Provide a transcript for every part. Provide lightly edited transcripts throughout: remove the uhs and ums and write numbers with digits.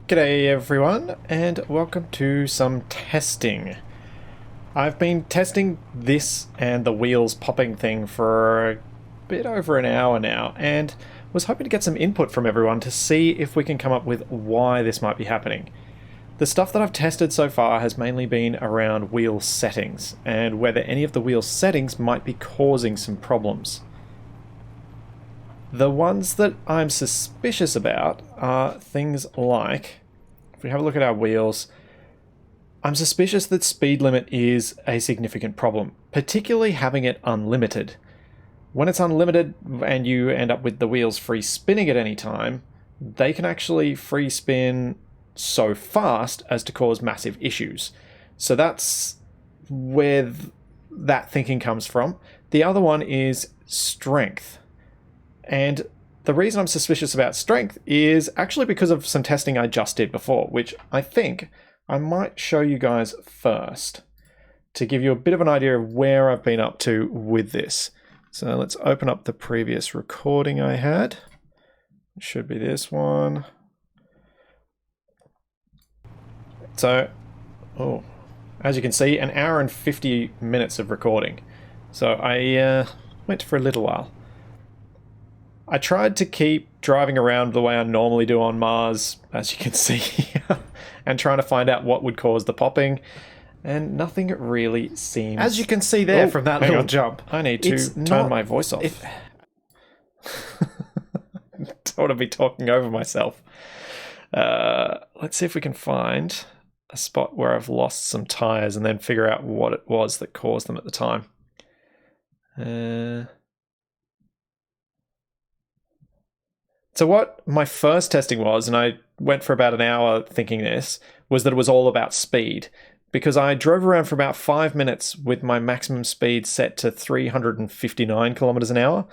G'day everyone, and welcome to some testing. I've been testing this and the wheels popping thing for a bit over an hour now, and was hoping to get some input from everyone to see if we can come up with why this might be happening. The stuff that I've tested so far has mainly been around wheel settings, and whether any of the wheel settings might be causing some problems. The ones that I'm suspicious about are things like, if we have a look at our wheels, I'm suspicious that speed limit is a significant problem, particularly having it unlimited. When it's unlimited and you end up with the wheels free spinning at any time, they can actually free spin so fast as to cause massive issues. So that's where that thinking comes from. The other one is strength. And the reason I'm suspicious about strength is actually because of some testing I just did before, which I think I might show you guys first to give you a bit of an idea of where I've been up to with this. So let's open up the previous recording I had. It should be this one. So, as you can see, an hour and 50 minutes of recording. So I went for a little while. I tried to keep driving around the way I normally do on Mars, as you can see here, and trying to find out what would cause the popping, and nothing really seems... As you can see there from that little jump, I need to turn my voice off. Don't want to be talking over myself. Let's see if we can find a spot where I've lost some tires and then figure out what it was that caused them at the time. So what my first testing was, and I went for about an hour thinking this, was that it was all about speed. Because I drove around for about 5 minutes with my maximum speed set to 359 kilometers an hour,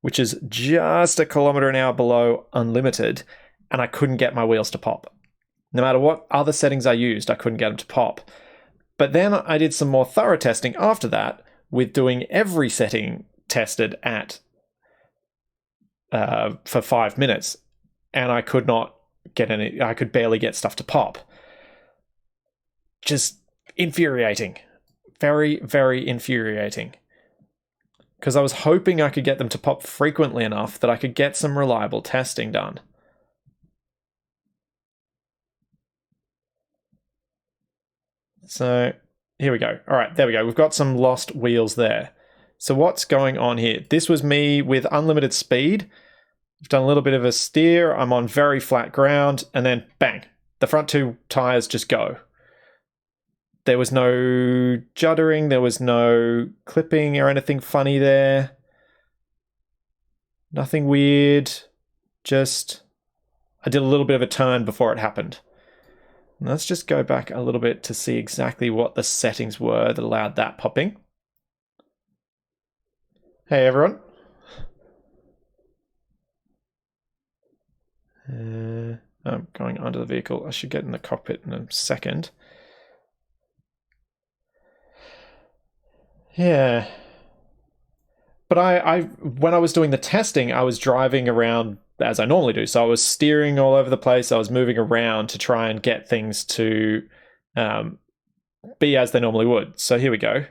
which is just a kilometer an hour below unlimited, and I couldn't get my wheels to pop. No matter what other settings I used, I couldn't get them to pop. But then I did some more thorough testing after that, with doing every setting tested at for 5 minutes, and I could not get any. I could barely get stuff to pop. Just infuriating, very, very infuriating. Because I was hoping I could get them to pop frequently enough that I could get some reliable testing done. So here we go. All right, there we go. We've got some lost wheels there. So what's going on here? This was me with unlimited speed. I've done a little bit of a steer. I'm on very flat ground, and then bang, the front two tires just go. There was no juddering. There was no clipping or anything funny there. Nothing weird. Just, I did a little bit of a turn before it happened. And let's just go back a little bit to see exactly what the settings were that allowed that popping. Hey everyone. I'm going under the vehicle. I should get in the cockpit in a second. Yeah. But I when I was doing the testing, I was driving around as I normally do. So I was steering all over the place. I was moving around to try and get things to be as they normally would. So here we go.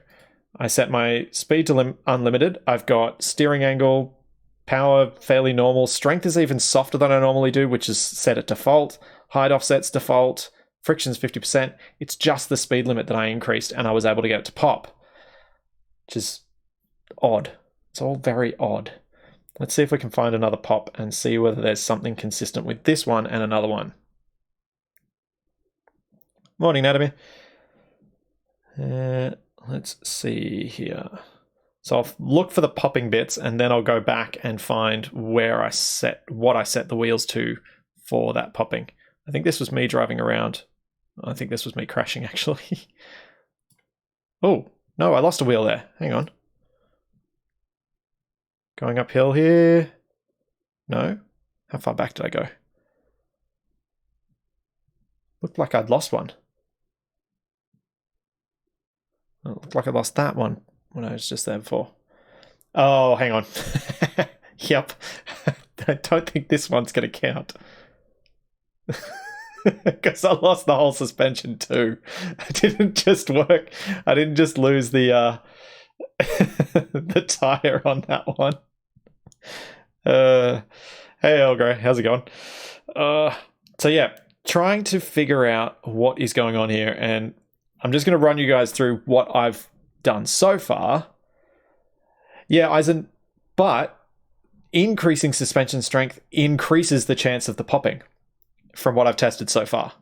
I set my speed to unlimited. I've got steering angle, power fairly normal. Strength is even softer than I normally do, which is set at default. Height offset's default. Friction's 50%. It's just the speed limit that I increased, and I was able to get it to pop. Which is odd. It's all very odd. Let's see if we can find another pop and see whether there's something consistent with this one and another one. Morning, Natomir. Let's see here. So I'll look for the popping bits, and then I'll go back and find where I set the wheels to for that popping. I think this was me driving around. I think this was me crashing, actually. Oh, no, I lost a wheel there. Hang on. Going uphill here. No? How far back did I go? Looked like I'd lost one. It looked like I lost that one when I was just there before. Oh, hang on. Yep. I don't think this one's going to count. Because I lost the whole suspension too. I didn't just work. I didn't just lose the the tire on that one. Hey Elgro, how's it going? So yeah, trying to figure out what is going on here, and I'm just going to run you guys through what I've done so far. Yeah, Eisen, but increasing suspension strength increases the chance of the popping from what I've tested so far.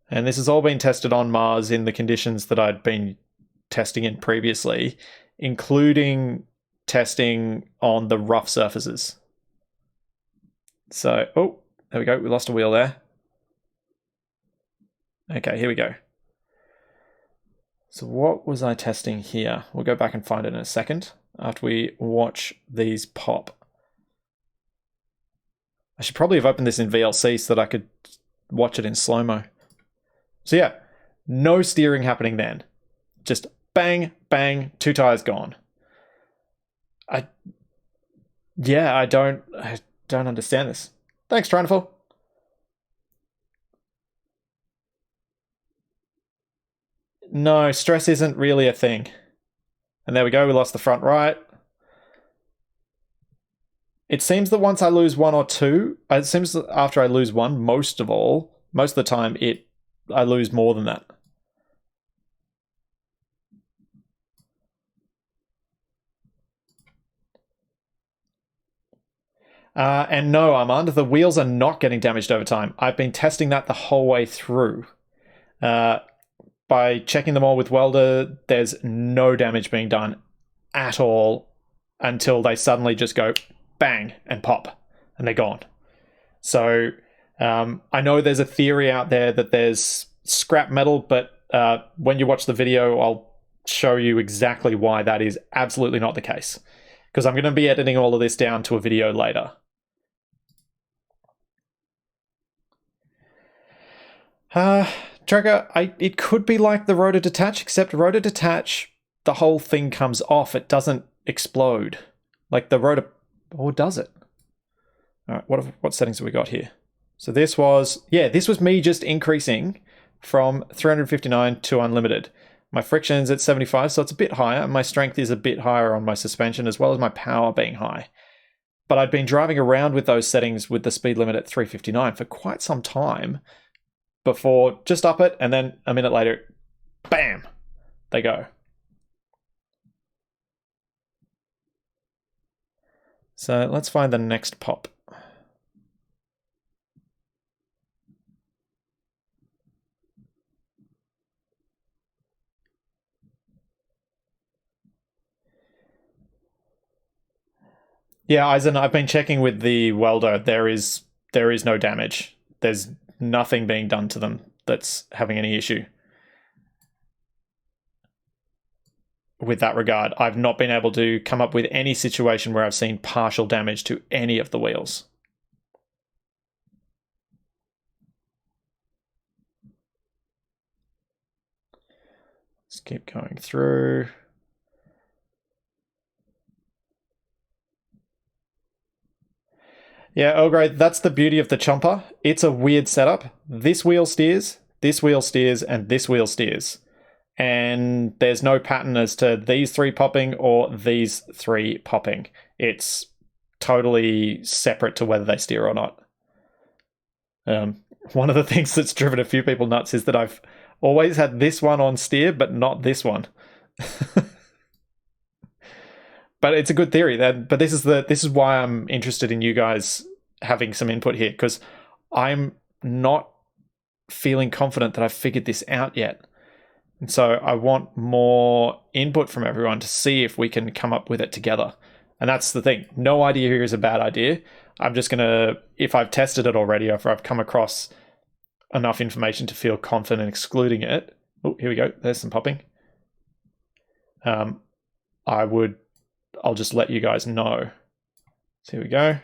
And this has all been tested on Mars in the conditions that I'd been testing in previously, including testing on the rough surfaces. So, oh, there we go. We lost a wheel there. Okay, here we go. So what was I testing here? We'll go back and find it in a second after we watch these pop. I should probably have opened this in VLC so that I could watch it in slow-mo. So yeah, no steering happening then. Just bang, bang, 2 tires gone. I don't understand this. Thanks, Trineful. No, stress isn't really a thing. And there we go, we lost the front right. It seems that once I lose 1 or 2, it seems that after I lose 1, most of the time, I lose more than that. And no, Armand, the wheels are not getting damaged over time. I've been testing that the whole way through. By checking them all with Welder, there's no damage being done at all until they suddenly just go bang and pop and they're gone. So I know there's a theory out there that there's scrap metal, but when you watch the video, I'll show you exactly why that is absolutely not the case. Because I'm going to be editing all of this down to a video later. Tracker, it could be like the rotor detach, except rotor detach, the whole thing comes off. It doesn't explode. Like the rotor, or does it? All right, what settings have we got here? So this was me just increasing from 359 to unlimited. My friction's at 75, so it's a bit higher. My strength is a bit higher on my suspension, as well as my power being high. But I'd been driving around with those settings with the speed limit at 359 for quite some time before just up it, and then a minute later, bam, they go. So let's find the next pop. Yeah, Eisen, I've been checking with the welder. There is no damage. There's nothing being done to them that's having any issue. With that regard, I've not been able to come up with any situation where I've seen partial damage to any of the wheels. Let's keep going through. Yeah, Elgrade, that's the beauty of the Chomper. It's a weird setup. This wheel steers, and this wheel steers. And there's no pattern as to these 3 popping or these 3 popping. It's totally separate to whether they steer or not. One of the things that's driven a few people nuts is that I've always had this one on steer, but not this one. But it's a good theory. But this is why I'm interested in you guys having some input here, because I'm not feeling confident that I've figured this out yet. And so I want more input from everyone to see if we can come up with it together. And that's the thing. No idea here is a bad idea. I'm just going to, if I've tested it already or if I've come across enough information to feel confident excluding it. Oh, here we go. There's some popping. I'll just let you guys know. So here we go.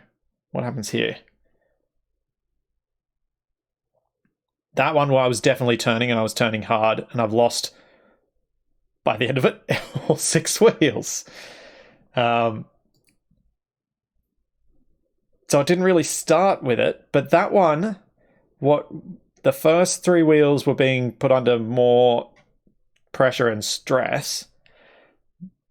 What happens here? That one where I was definitely turning, and I was turning hard, and I've lost, by the end of it, all 6 wheels. So it didn't really start with it, but that one, the first 3 wheels were being put under more pressure and stress,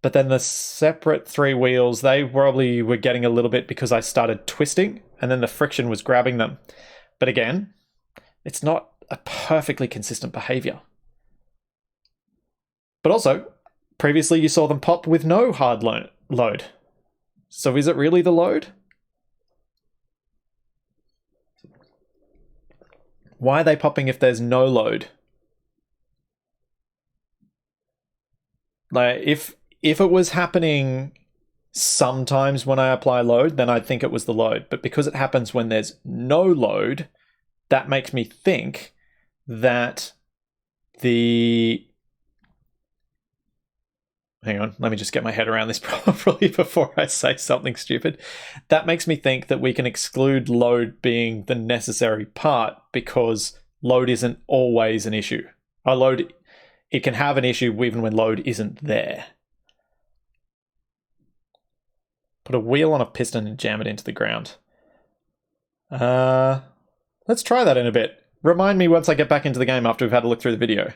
but then the separate 3 wheels, they probably were getting a little bit because I started twisting and then the friction was grabbing them. But again, it's not a perfectly consistent behavior. But also, previously you saw them pop with no hard load. So is it really the load? Why are they popping if there's no load? Like, if it was happening sometimes when I apply load, then I'd think it was the load. But because it happens when there's no load, that makes me think that hang on, let me just get my head around this properly before I say something stupid. That makes me think that we can exclude load being the necessary part because load isn't always an issue. It can have an issue even when load isn't there. Put a wheel on a piston and jam it into the ground. Let's try that in a bit. Remind me once I get back into the game after we've had a look through the video.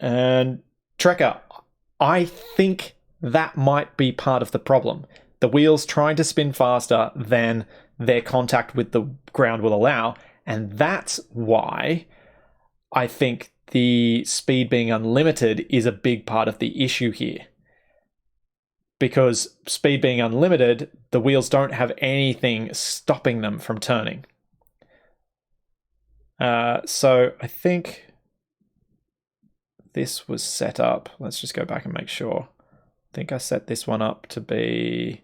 And Trekker, I think that might be part of the problem. The wheels trying to spin faster than their contact with the ground will allow, and that's why I think the speed being unlimited is a big part of the issue here. Because speed being unlimited, the wheels don't have anything stopping them from turning. So I think this was set up. Let's just go back and make sure. I think I set this one up to be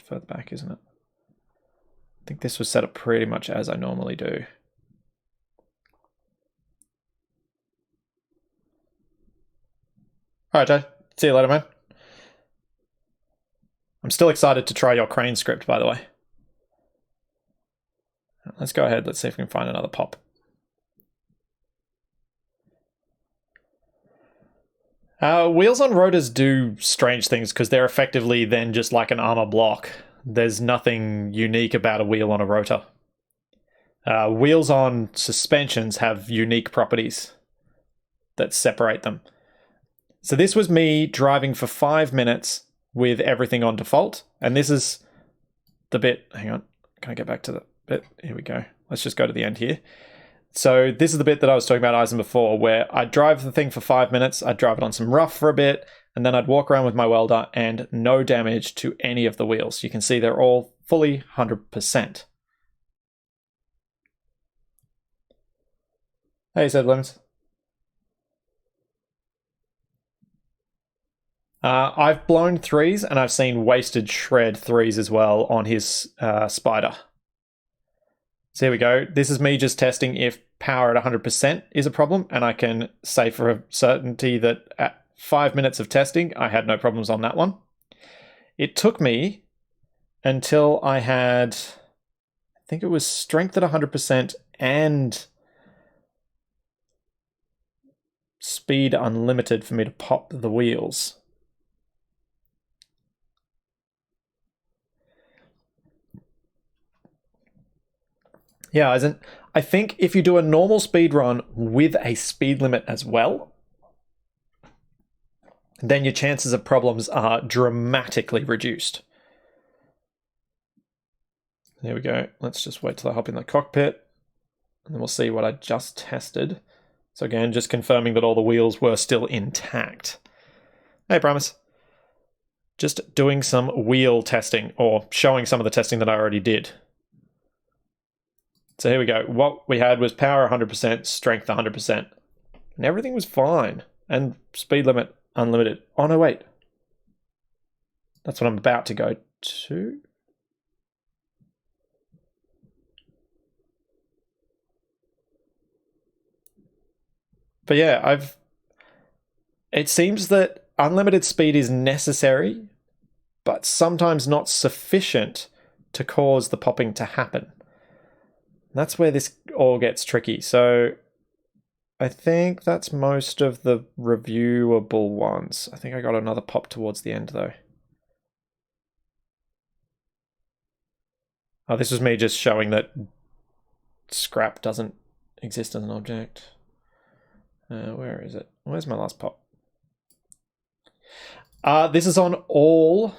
further back, isn't it? I think this was set up pretty much as I normally do. All right, Jay. See you later, man. I'm still excited to try your crane script, by the way. Let's go ahead. Let's see if we can find another pop. Wheels on rotors do strange things because they're effectively then just like an armor block. There's nothing unique about a wheel on a rotor. Wheels on suspensions have unique properties that separate them. So this was me driving for 5 minutes with everything on default. And this is the bit, hang on, can I get back to the bit? Here we go. Let's just go to the end here. So this is the bit that I was talking about, Eisen, before, where I'd drive the thing for 5 minutes, I'd drive it on some rough for a bit, and then I'd walk around with my welder and no damage to any of the wheels. You can see they're all fully 100%. Hey, Zed Lemons. I've blown 3s and I've seen Wasted shred 3s as well on his Spider. So here we go. This is me just testing if power at 100% is a problem, and I can say for a certainty that at 5 minutes of testing, I had no problems on that one. It took me until I had, I think it was strength at 100% and speed unlimited for me to pop the wheels. Yeah, Eisen, I think if you do a normal speed run with a speed limit as well, then your chances of problems are dramatically reduced. There we go. Let's just wait till I hop in the cockpit, and then we'll see what I just tested. So again, just confirming that all the wheels were still intact. Hey, Promise. Just doing some wheel testing, or showing some of the testing that I already did. So here we go. What we had was power 100%, strength 100%. And everything was fine. And speed limit unlimited. Oh, no, wait. That's what I'm about to go to. But yeah, it seems that unlimited speed is necessary, but sometimes not sufficient to cause the popping to happen. That's where this all gets tricky. So I think that's most of the reviewable ones. I think I got another pop towards the end though. Oh, this was me just showing that scrap doesn't exist as an object. Where is it? Where's my last pop? This is on all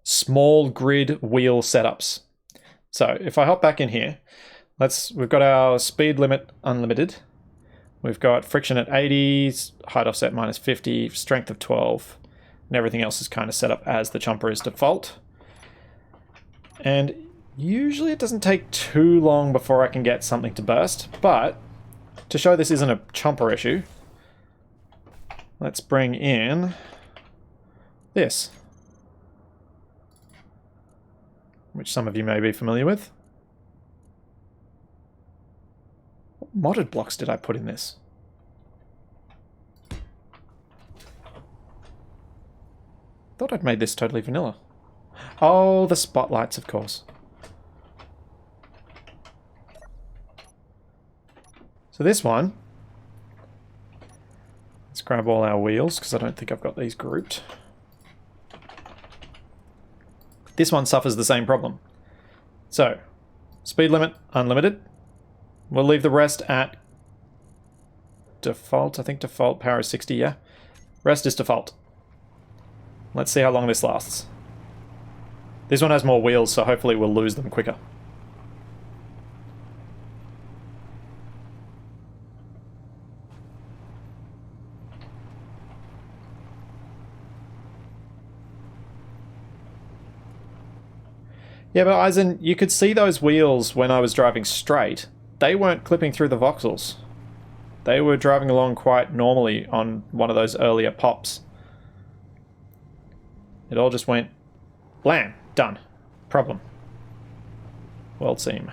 small grid wheel setups. So if I hop back in here, we've got our speed limit unlimited. We've got friction at 80, height offset minus 50, strength of 12, and everything else is kind of set up as the chomper is default. And usually it doesn't take too long before I can get something to burst, but to show this isn't a chomper issue, let's bring in this, which some of you may be familiar with. What modded blocks did I put in this? Thought I'd made this totally vanilla. Oh, the spotlights, of course. So this one, let's grab all our wheels because I don't think I've got these grouped. This one suffers the same problem. So, speed limit unlimited. We'll leave the rest at default. I think default power is 60, yeah. Rest is default. Let's see how long this lasts. This one has more wheels, so hopefully we'll lose them quicker. Yeah, but Eisen, you could see those wheels when I was driving straight. They weren't clipping through the voxels. They were driving along quite normally on one of those earlier pops. It all just went blam, done. Problem. World seam.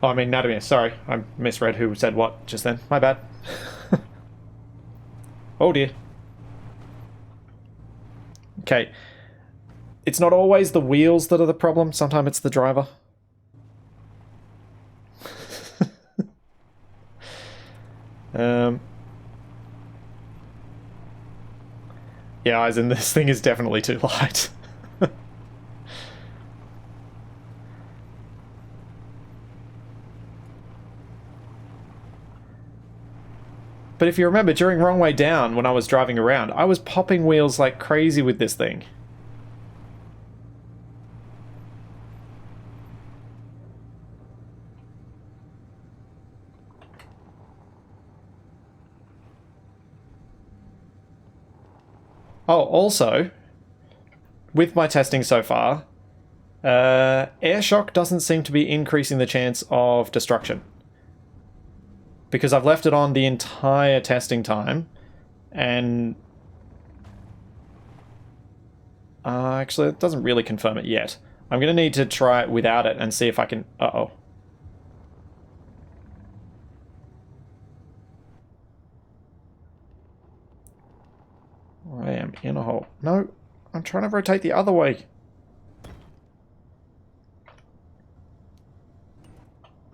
Oh, I mean Nadomir, sorry. I misread who said what just then. My bad. Oh dear. Okay. It's not always the wheels that are the problem. Sometimes it's the driver. Yeah, as in this thing is definitely too light. But if you remember, during Wrong Way Down, when I was driving around, I was popping wheels like crazy with this thing. Oh, also, with my testing so far, air shock doesn't seem to be increasing the chance of destruction. Because I've left it on the entire testing time, and actually, it doesn't really confirm it yet. I'm going to need to try it without it and see if I can... Uh-oh. I am in a hole. No, I'm trying to rotate the other way.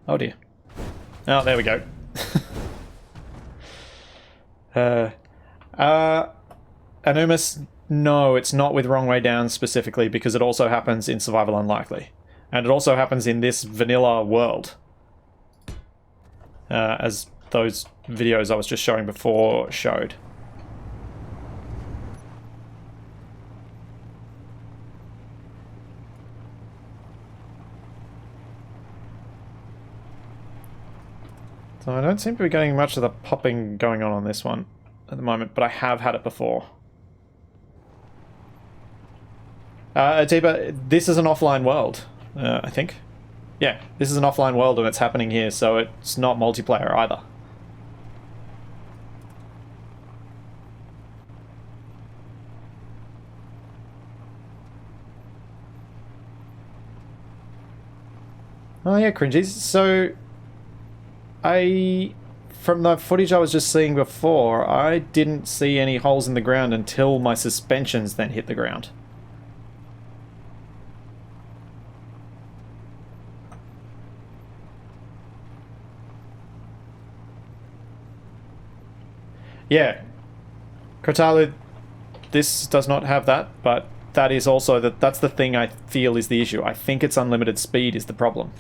Oh dear. Oh, there we go. Anumis, no, it's not with Wrong Way Down specifically because it also happens in Survival Unlikely. And it also happens in this vanilla world. As those videos I was just showing before showed. So I don't seem to be getting much of the popping going on this one at the moment, but I have had it before. Atiba, this is an offline world, I think. Yeah, this is an offline world and it's happening here, so it's not multiplayer either. Oh yeah, cringies. So, from the footage I was just seeing before, I didn't see any holes in the ground until my suspensions then hit the ground. Yeah. Crotalu, this does not have that, but that is also that's the thing I feel is the issue. I think its unlimited speed is the problem.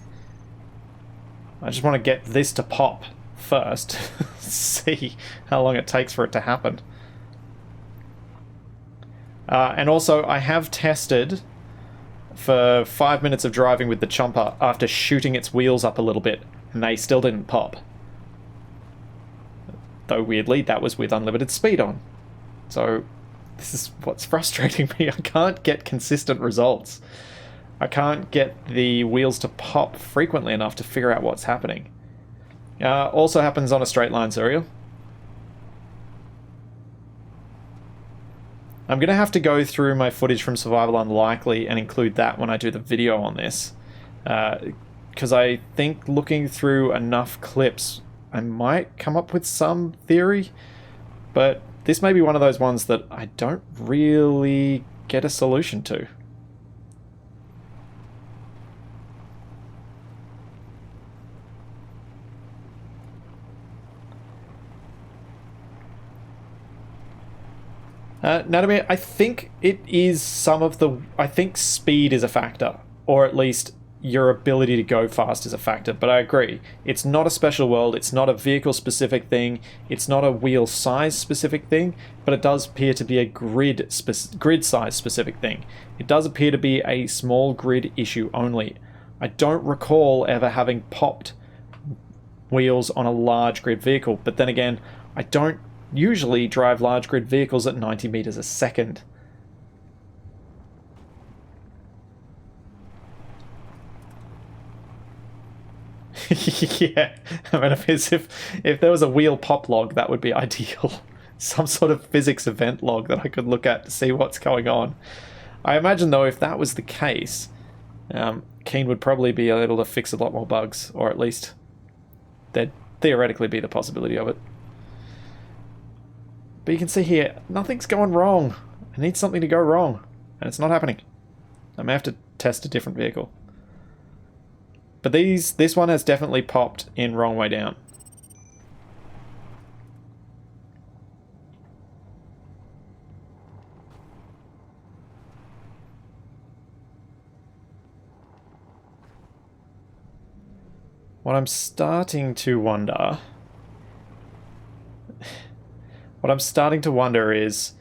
I just want to get this to pop first. See how long it takes for it to happen. And also, I have tested for 5 minutes of driving with the Chomper after shooting its wheels up a little bit, and they still didn't pop. Though weirdly, that was with unlimited speed on. So this is what's frustrating me. I can't get consistent results. I can't get the wheels to pop frequently enough to figure out what's happening. Also happens on a straight line, Zuriel. I'm going to have to go through my footage from Survival Unlikely and include that when I do the video on this. Because I think looking through enough clips, I might come up with some theory. But this may be one of those ones that I don't really get a solution to. Nadomir, I think it is some of the... I think speed is a factor, or at least your ability to go fast is a factor, but I agree. It's not a special world, it's not a vehicle-specific thing, it's not a wheel size-specific thing, but it does appear to be a grid size-specific thing. It does appear to be a small grid issue only. I don't recall ever having popped wheels on a large grid vehicle, but then again, I don't usually drive large grid vehicles at 90 meters a second. Yeah, I mean, if there was a wheel pop log, that would be ideal. Some sort of physics event log that I could look at to see what's going on. I imagine, though, if that was the case, Keen would probably be able to fix a lot more bugs, or at least there'd theoretically be the possibility of it. But you can see here, nothing's going wrong. I need something to go wrong, and it's not happening. I may have to test a different vehicle. But this one has definitely popped in wrong way down. What I'm starting to wonder... What I'm starting to wonder is,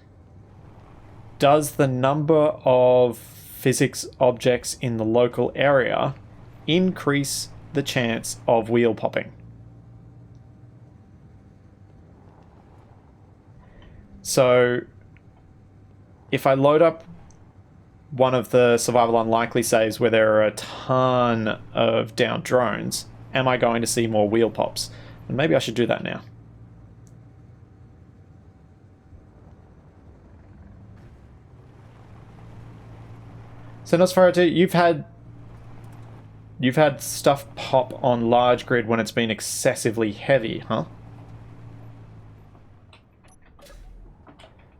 does the number of physics objects in the local area increase the chance of wheel popping? So, if I load up one of the Survival Unlikely saves where there are a ton of downed drones, am I going to see more wheel pops? And maybe I should do that now. So Nosferatu, you've had stuff pop on large grid when it's been excessively heavy, huh?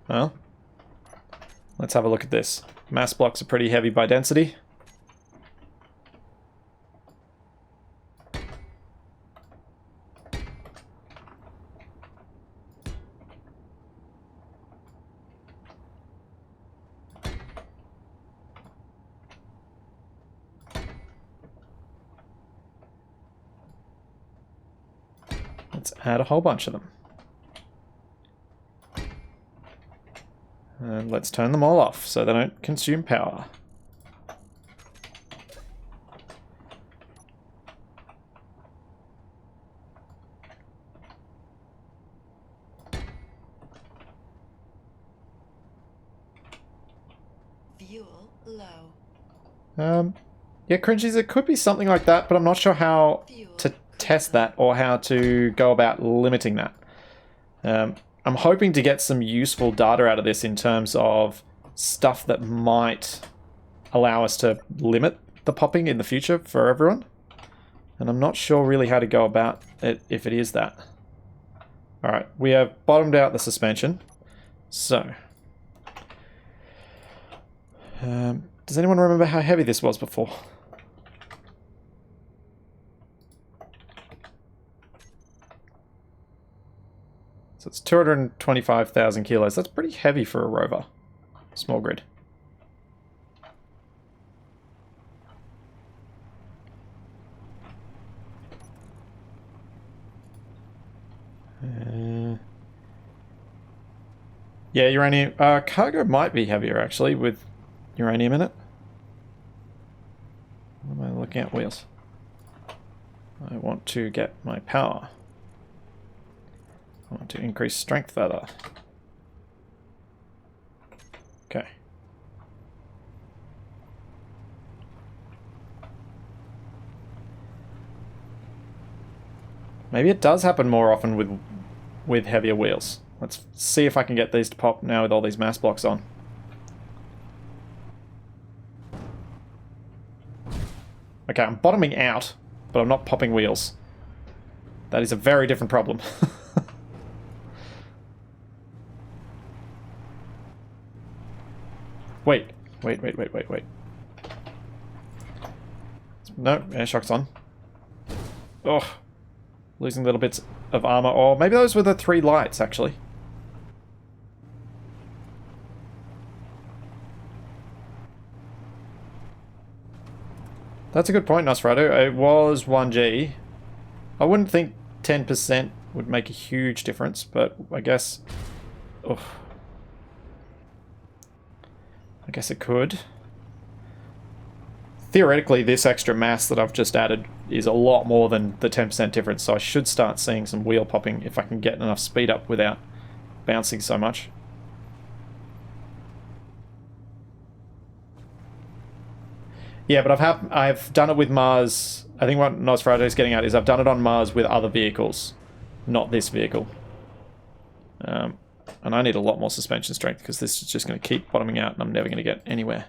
Well, let's have a look at this. Mass blocks are pretty heavy by density. Let's add a whole bunch of them. And let's turn them all off so they don't consume power. Fuel low. Yeah, Cringies, it could be something like that, but I'm not sure how to test that or how to go about limiting that. I'm hoping to get some useful data out of this in terms of stuff that might allow us to limit the popping in the future for everyone. And I'm not sure really how to go about it if it is that. Alright, we have bottomed out the suspension. So, does anyone remember how heavy this was before? So it's 225,000 kilos. That's pretty heavy for a rover. Small grid. Yeah, uranium. Cargo might be heavier, actually, with uranium in it. What am I looking at? Wheels. I want to get my power. I want to increase strength further. Okay. Maybe it does happen more often with heavier wheels. Let's see if I can get these to pop now with all these mass blocks on. Okay, I'm bottoming out, but I'm not popping wheels. That is a very different problem. Wait. No, air shock's on. Ugh. Losing little bits of armor. Or maybe those were the 3 lights, actually. That's a good point, Nosferatu. It was 1G. I wouldn't think 10% would make a huge difference, but I guess... Ugh. I guess it could. Theoretically, this extra mass that I've just added is a lot more than the 10% difference, so I should start seeing some wheel popping if I can get enough speed up without bouncing so much. Yeah, but I've done it with Mars. I think what Nosferatu is getting at is I've done it on Mars with other vehicles, not this vehicle. And I need a lot more suspension strength because this is just going to keep bottoming out and I'm never going to get anywhere.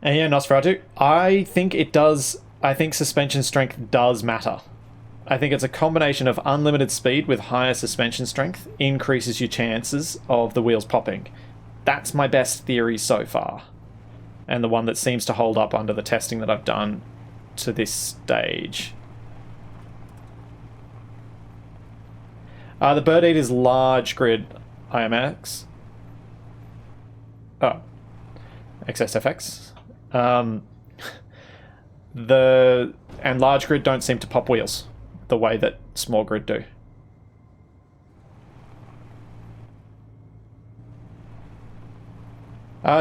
And yeah, Nosferatu, I think it does. I think suspension strength does matter. I think it's a combination of unlimited speed with higher suspension strength increases your chances of the wheels popping. That's my best theory so far. And the one that seems to hold up under the testing that I've done to this stage. The Bird Eater's large grid IMX. Oh. XSFX. And large grid don't seem to pop wheels the way that small grid do.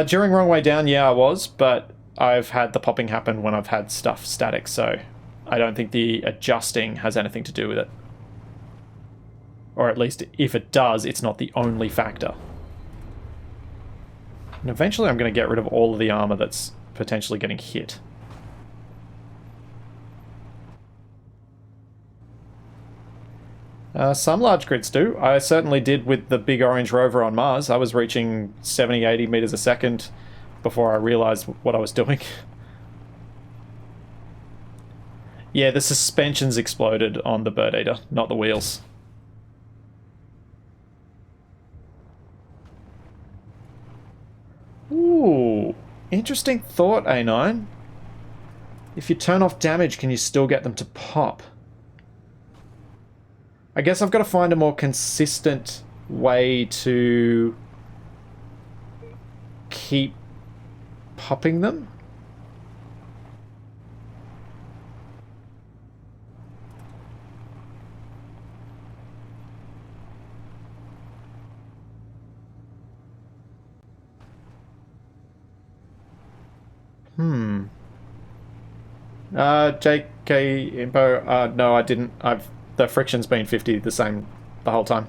During Wrong Way Down, yeah, I was, but I've had the popping happen when I've had stuff static, so I don't think the adjusting has anything to do with it. Or at least, if it does, it's not the only factor. And eventually I'm going to get rid of all of the armor that's potentially getting hit. Some large grids do. I certainly did with the big orange rover on Mars. I was reaching 70, 80 meters a second before I realized what I was doing. Yeah, the suspensions exploded on the Bird Eater, not the wheels. Ooh, interesting thought, A9. If you turn off damage, can you still get them to pop? I guess I've got to find a more consistent way to keep popping them. JK Info, no, I didn't. The friction's been 50 the same the whole time.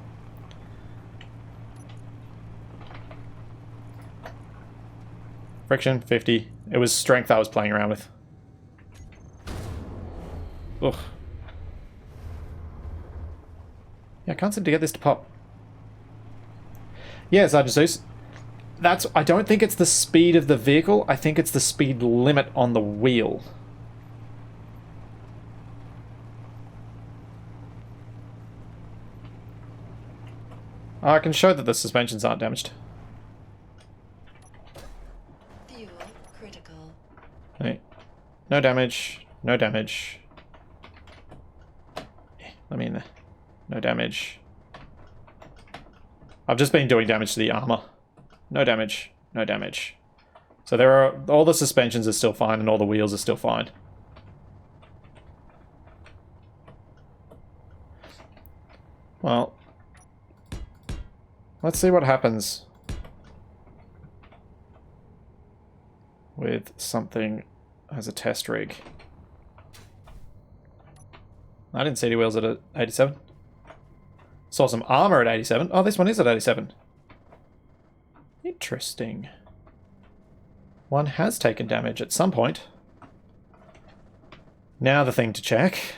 Friction, 50. It was strength I was playing around with. Ugh. Yeah, I can't seem to get this to pop. Yeah, Sergeant Zeus. I don't think it's the speed of the vehicle, I think it's the speed limit on the wheel. I can show that the suspensions aren't damaged. Fuel critical. Hey. No damage. No damage. I mean, no damage. I've just been doing damage to the armor. No damage. No damage. So there are... all the suspensions are still fine and all the wheels are still fine. Well, let's see what happens with something as a test rig. I didn't see any wheels at 87. Saw some armor at 87. Oh, this one is at 87. Interesting. One has taken damage at some point. Now the thing to check.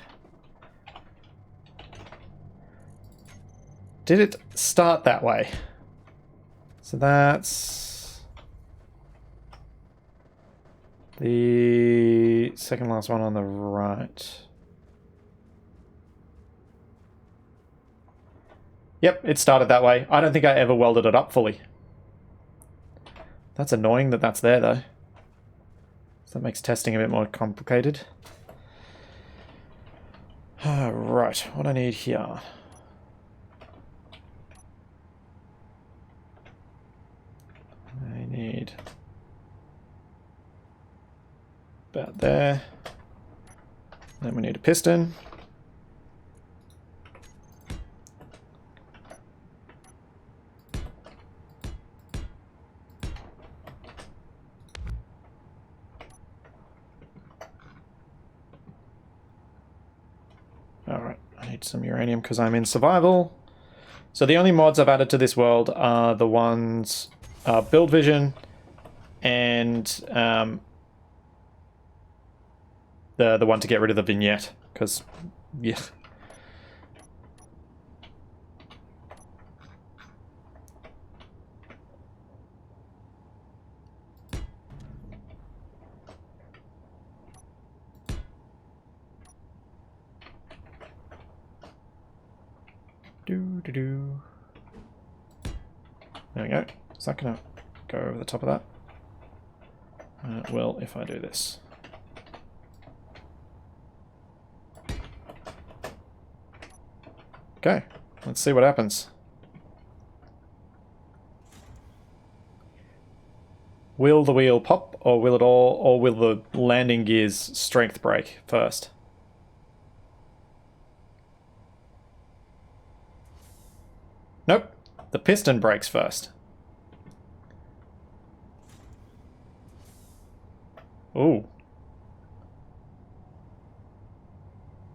Did it start that way? So that's the second last one on the right. Yep, it started that way. I don't think I ever welded it up fully. That's annoying that that's there, though. So that makes testing a bit more complicated. Right, what I need here. I need about there. Then we need a piston. Alright, I need some uranium because I'm in survival. So the only mods I've added to this world are the ones... Build Vision and the one to get rid of the vignette, because yeah. Do. There we go. Is that going to go over the top of that? Well, if I do this. Okay, let's see what happens. Will the wheel pop, or will it all, or will the landing gears strength break first? Nope, the piston breaks first. Ooh.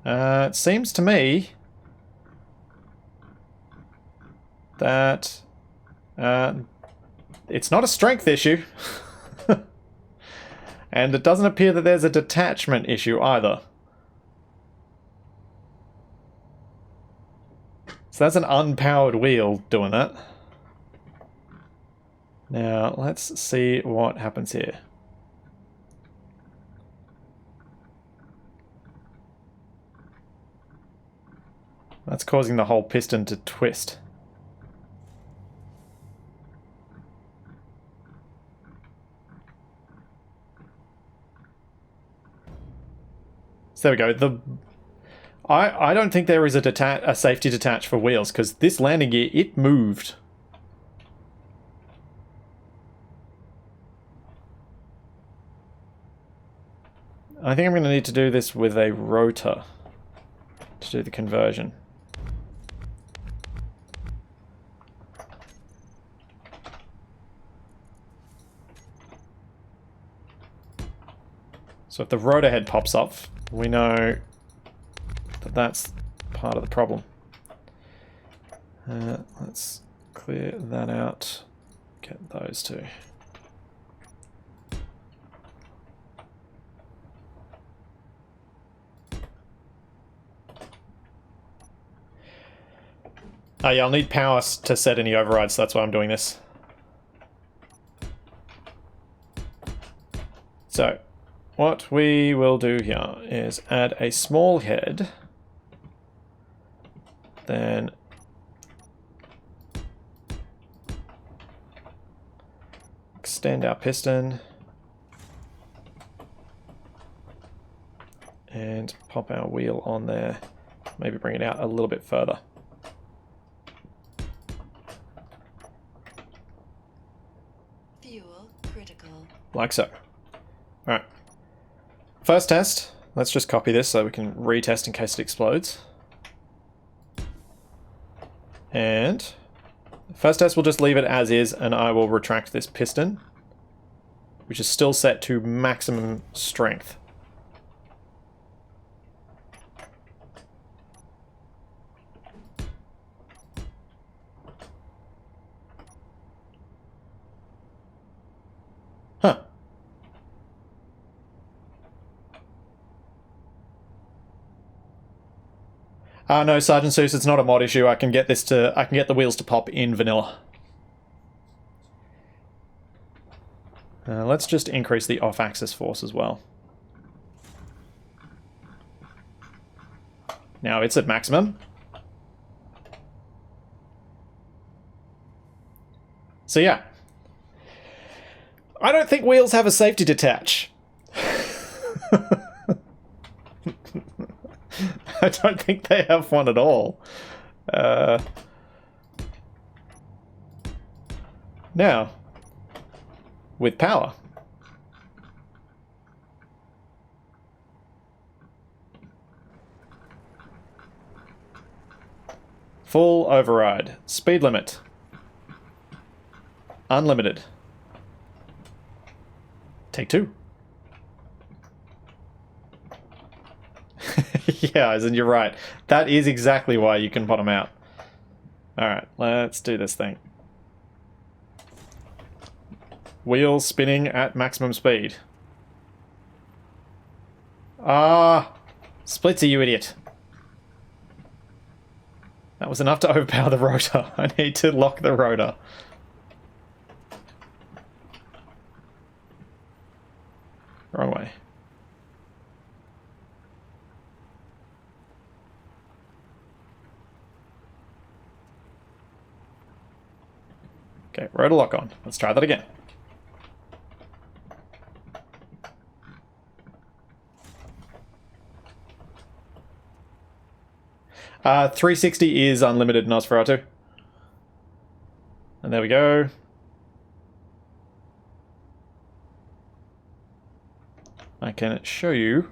It seems to me that it's not a strength issue. And it doesn't appear that there's a detachment issue either. So that's an unpowered wheel doing that. Now, let's see what happens here. That's causing the whole piston to twist. So there we go. I don't think there is a safety detach for wheels, because this landing gear, it moved. I think I'm going to need to do this with a rotor to do the conversion. So if the rotor head pops up, we know that that's part of the problem. Let's clear that out. Get those two. Oh yeah, I'll need power to set any overrides, so that's why I'm doing this. So, what we will do here is add a small head, then extend our piston, And pop our wheel on there. Maybe bring it out a little bit further. Fuel critical. Like so. Alright. First test. Let's just copy this so we can retest in case it explodes. And first test, we'll just leave it as is, and I will retract this piston, which is still set to maximum strength. Huh. No, Sergeant Seuss, it's not a mod issue. I can get the wheels to pop in vanilla. Let's just increase the off-axis force as well. Now it's at maximum. So yeah. I don't think wheels have a safety detach. I don't think they have one at all. Now, with power. Full override. Speed limit. Unlimited. Take two. Yeah, and you're right. That is exactly why you can bottom out. Alright, let's do this thing. Wheels spinning at maximum speed. Ah! Splitsy, you idiot. That was enough to overpower the rotor. I need to lock the rotor. Wrong way. Okay, rotor lock on. Let's try that again. Uh, 360 is unlimited Nosferatu. And there we go. I can show you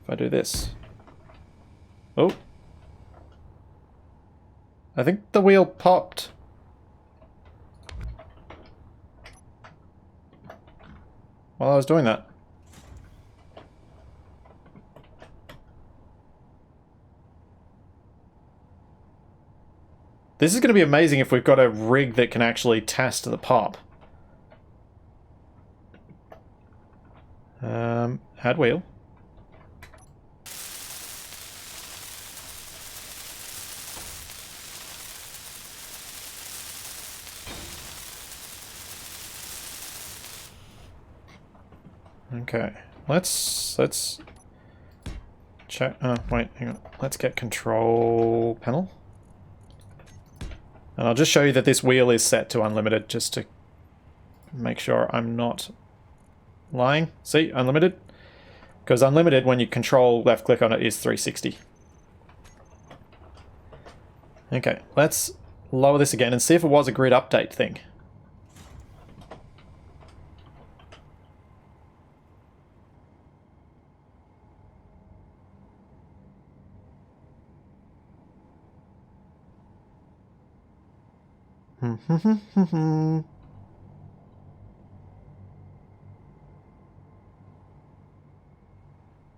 if I do this. Oh. I think the wheel popped. While I was doing that. This is going to be amazing if we've got a rig that can actually test the pop. Add wheel. Okay, let's check. Wait, hang on. Let's get control panel. And I'll just show you that this wheel is set to unlimited just to make sure I'm not lying. See, unlimited? Because unlimited, when you control left click on it, is 360. Okay, let's lower this again and see if it was a grid update thing.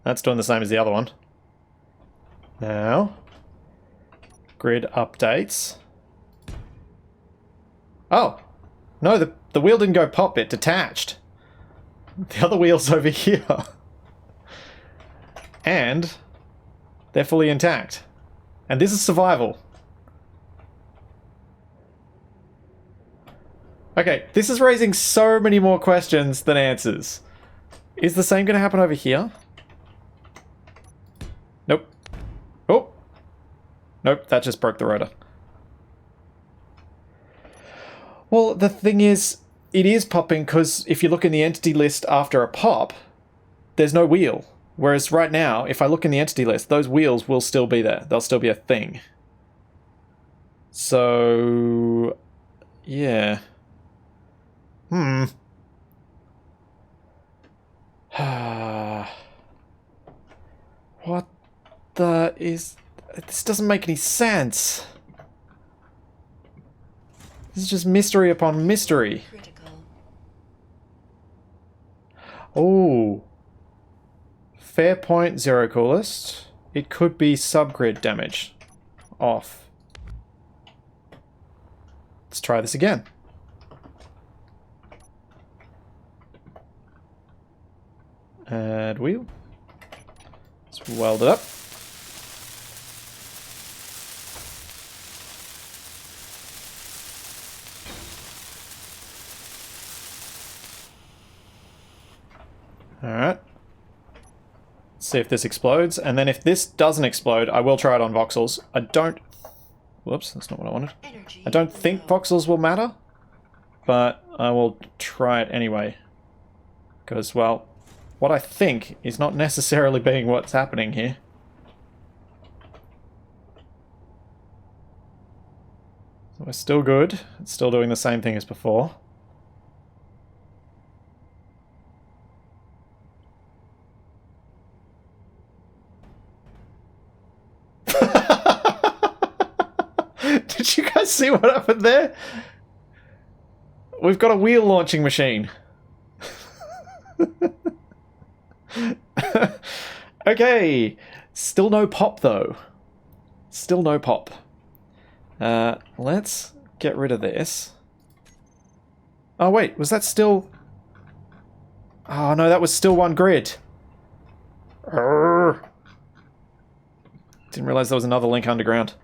That's doing the same as the other one. Now, grid updates. Oh, no, the wheel didn't go pop, it detached. The other wheel's over here. And they're fully intact. And this is survival. Okay, this is raising so many more questions than answers. Is the same going to happen over here? Nope. Oh! Nope, that just broke the rotor. Well, the thing is, it is popping because if you look in the entity list after a pop, there's no wheel. Whereas right now, if I look in the entity list, those wheels will still be there. They'll still be a thing. So, yeah. What the is... This doesn't make any sense. This is just mystery upon mystery. Critical. Oh. Fair point, Zero Coolest. It could be subgrid damage. Off. Let's try this again. Add wheel. Let's weld it up. Alright. Let's see if this explodes. And then if this doesn't explode, I will try it on voxels. I don't... Whoops, that's not what I wanted. Energy I don't think low. voxels will matter, but I will try it anyway. Because, well, what I think is not necessarily being what's happening here. So we're still good. It's still doing the same thing as before. Did you guys see what happened there? We've got a wheel launching machine. Okay. Still no pop, though. Still no pop. Let's get rid of this. Oh, wait. Was that still... Oh, no. That was still one grid. Urgh. Didn't realize there was another link underground.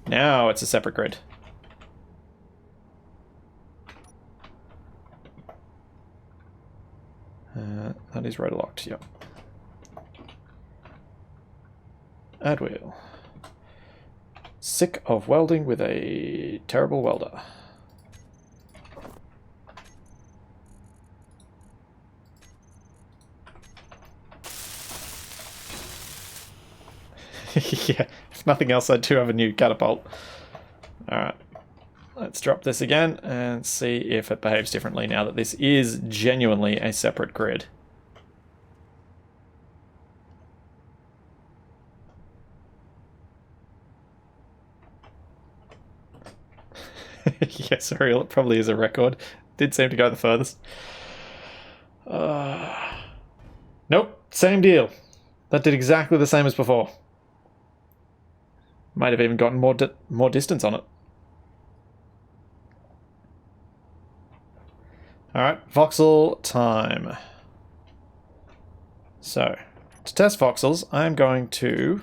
Now it's a separate grid. That is rotor locked, yep. Add wheel. Sick of welding with a terrible welder. Yeah, if nothing else, I do have a new catapult. Alright. Let's drop this again and see if it behaves differently now that this is genuinely a separate grid. Yeah, sorry, it probably is a record. Did seem to go the furthest. Nope, same deal. That did exactly the same as before. Might have even gotten more distance on it. Alright, voxel time. So, to test voxels, I'm going to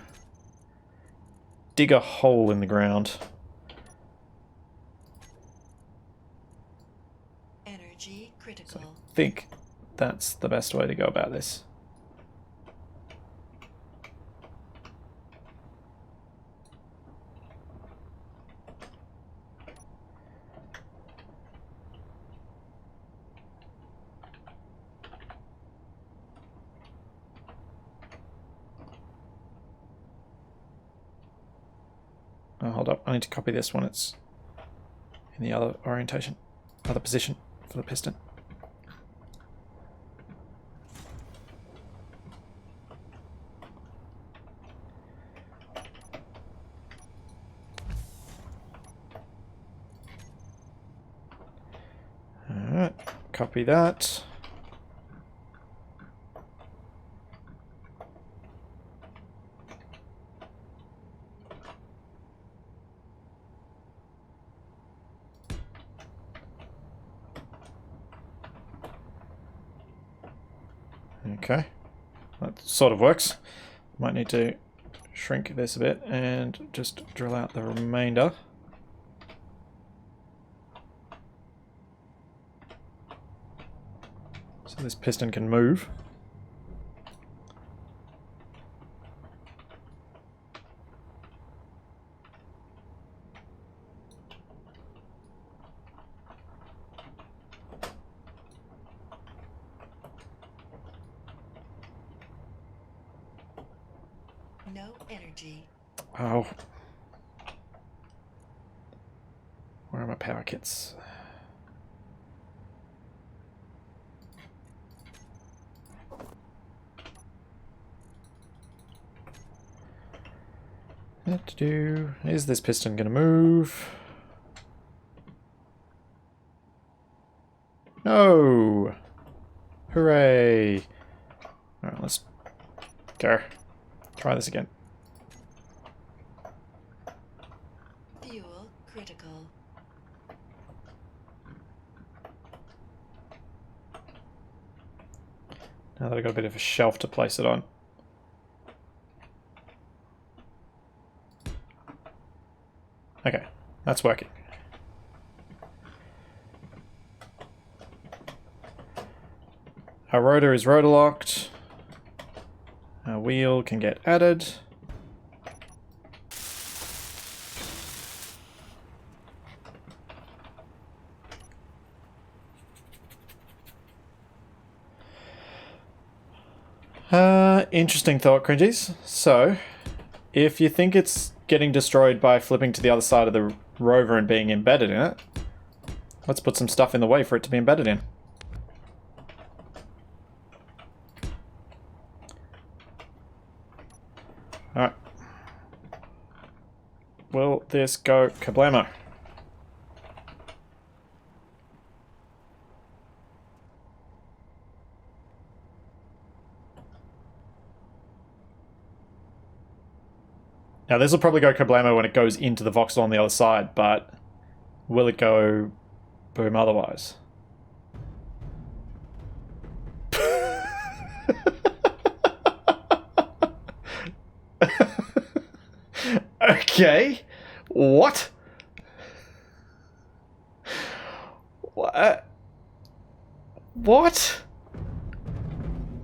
dig a hole in the ground. Energy critical. I think that's the best way to go about this. Oh, hold up, I need to copy this when it's in the other orientation, other position for the piston. Alright, copy that. Okay, that sort of works. Might need to shrink this a bit and just drill out the remainder. So this piston can move. No energy. Oh. Where are my power kits? What to do? Is this piston going to move? No! Hooray! Alright, let's go. Try this again. Fuel critical. Now that I've got a bit of a shelf to place it on. Okay, that's working. Our rotor is rotor locked. Our wheel can get added. Interesting thought, Cringies. So, if you think it's getting destroyed by flipping to the other side of the rover and being embedded in it, let's put some stuff in the way for it to be embedded in. Alright. Will this go kablamo? Now this will probably go kablamo when it goes into the voxel on the other side, but will it go boom otherwise? Okay. What? What? What?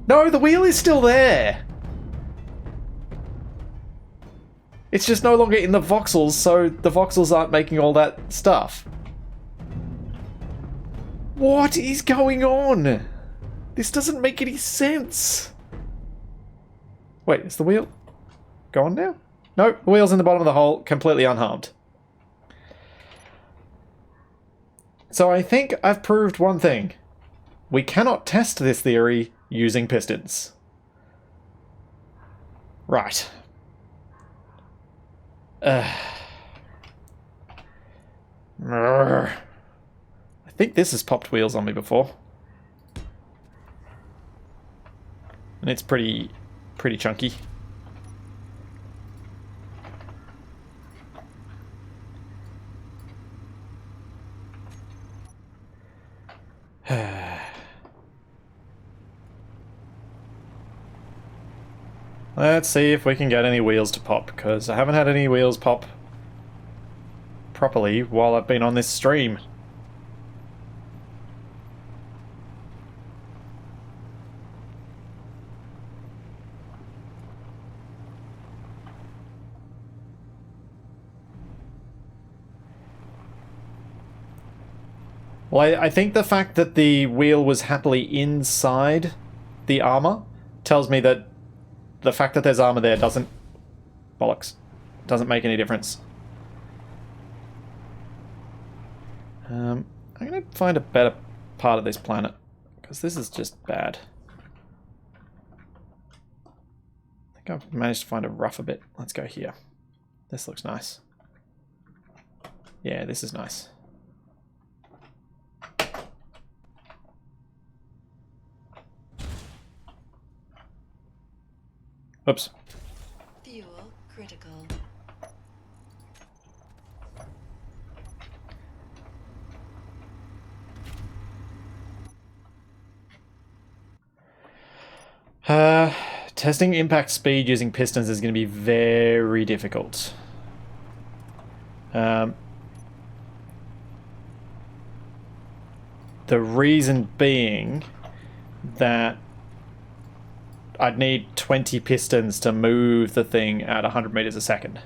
No, the wheel is still there. It's just no longer in the voxels, so the voxels aren't making all that stuff. What is going on? This doesn't make any sense. Wait, is the wheel gone now? No, the wheel's in the bottom of the hole, completely unharmed. So I think I've proved one thing. We cannot test this theory using pistons. Right. I think this has popped wheels on me before. And it's pretty chunky. Let's see if we can get any wheels to pop, because I haven't had any wheels pop properly while I've been on this stream. Well, I think the fact that the wheel was happily inside the armor tells me that the fact that there's armor there doesn't make any difference. I'm gonna find a better part of this planet, because this is just bad. I think I've managed to find a rougher bit. Let's go here. This looks nice. Yeah, this is nice. Oops. Fuel critical. Testing impact speed using pistons is going to be very difficult. The reason being that I'd need 20 pistons to move the thing at 100 meters a second.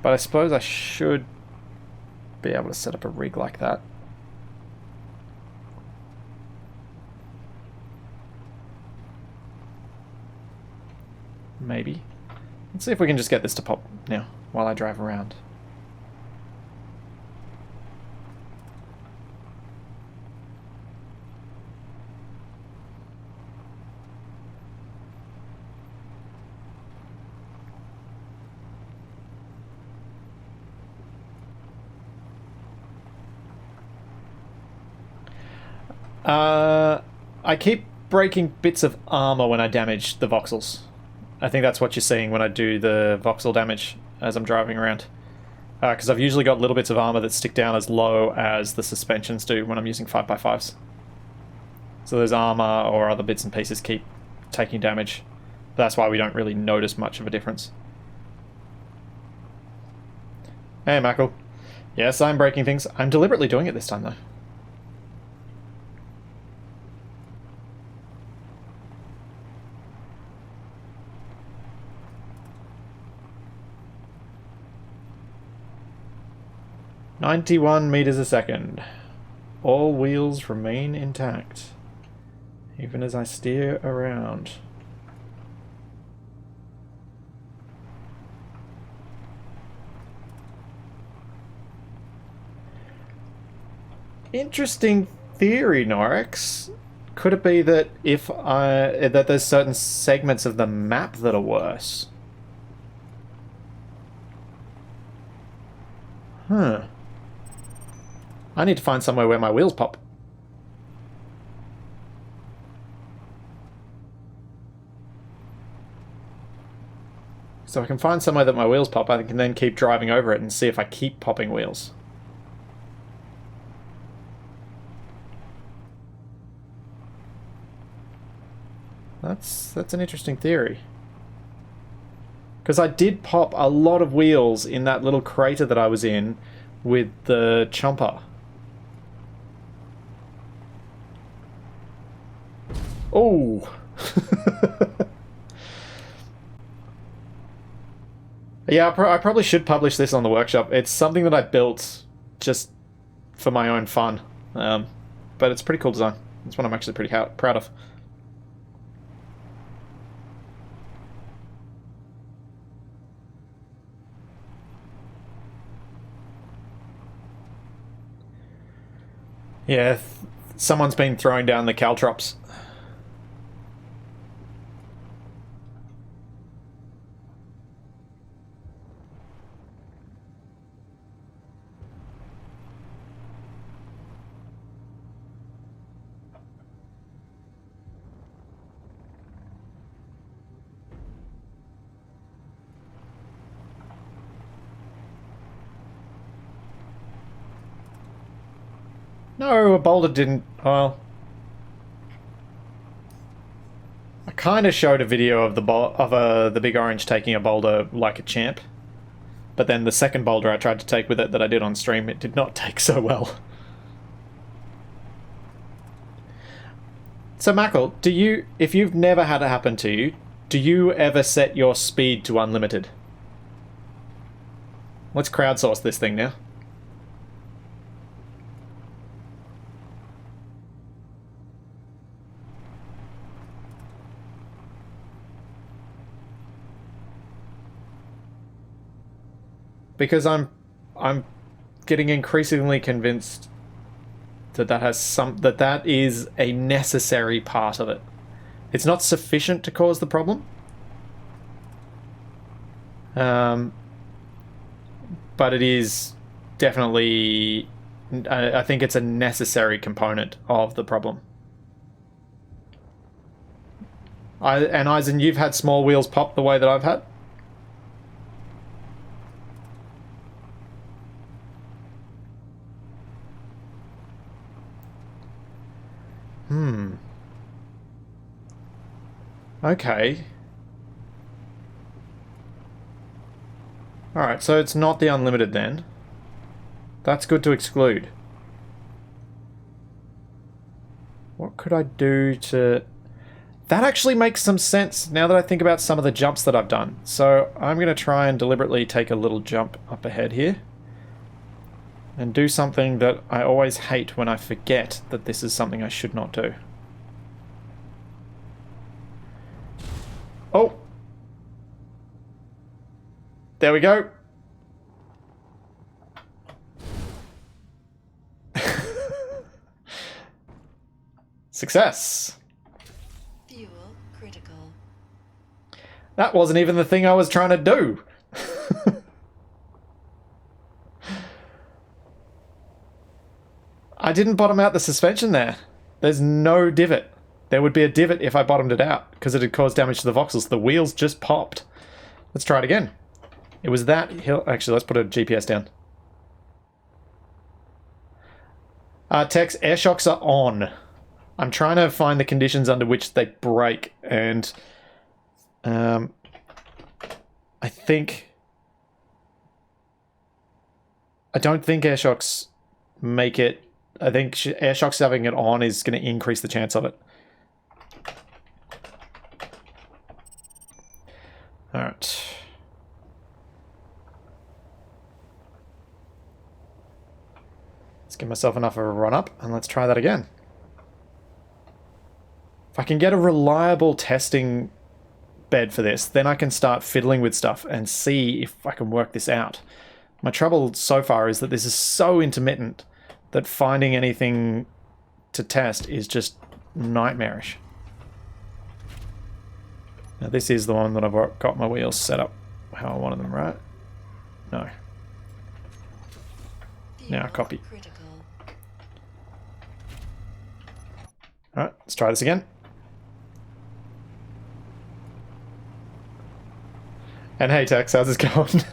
But I suppose I should be able to set up a rig like that. maybe. Let's see if we can just get this to pop now while I drive around. I keep breaking bits of armor when I damage the voxels. I think that's what you're seeing when I do the voxel damage as I'm driving around. Because I've usually got little bits of armor that stick down as low as the suspensions do when I'm using 5x5s. So those armor or other bits and pieces keep taking damage. That's why we don't really notice much of a difference. Hey, Mackle. Yes, I'm breaking things. I'm deliberately doing it this time, though. "91 meters a second. All wheels remain intact, even as I steer around." Interesting theory, Norix. Could it be that that there's certain segments of the map that are worse? Huh. I need to find somewhere where my wheels pop. So I can find somewhere that my wheels pop, I can then keep driving over it and see if I keep popping wheels. That's an interesting theory. Because I did pop a lot of wheels in that little crater that I was in with the chomper. Oh! Yeah, I probably should publish this on the workshop. It's something that I built just for my own fun. But it's a pretty cool design. It's one I'm actually pretty proud of. Yeah, someone's been throwing down the caltrops. No, a boulder didn't. Well, I kind of showed a video of the big orange taking a boulder like a champ, but then the second boulder I tried to take with it that I did on stream, it did not take so well. So Mackle, if you've never had it happen to you, do you ever set your speed to unlimited? Let's crowdsource this thing now. Because I'm getting increasingly convinced that that is a necessary part of it. It's not sufficient to cause the problem. But it is definitely, I think it's a necessary component of the problem. And Eisen, you've had small wheels pop the way that I've had? Okay. Alright, so it's not the unlimited then. That's good to exclude. What could I do to... That actually makes some sense now that I think about some of the jumps that I've done. So I'm going to try and deliberately take a little jump up ahead here. And do something that I always hate when I forget that this is something I should not do. Oh! There we go. Success. Fuel critical. That wasn't even the thing I was trying to do. I didn't bottom out the suspension there. There's no divot. There would be a divot if I bottomed it out because it had caused damage to the voxels. The wheels just popped. Let's try it again. It was that hill. Actually, let's put a GPS down. Tex, air shocks are on. I'm trying to find the conditions under which they break, and I don't think air shocks make it. I think air shocks having it on is going to increase the chance of it. Alright. Let's give myself enough of a run up, and let's try that again. If I can get a reliable testing bed for this, then I can start fiddling with stuff and see if I can work this out. My trouble so far is that this is so intermittent that finding anything to test is just nightmarish. Now this is the one that I've got my wheels set up how I wanted them, right? No. Now copy. Alright, let's try this again. And hey Tex, how's this going?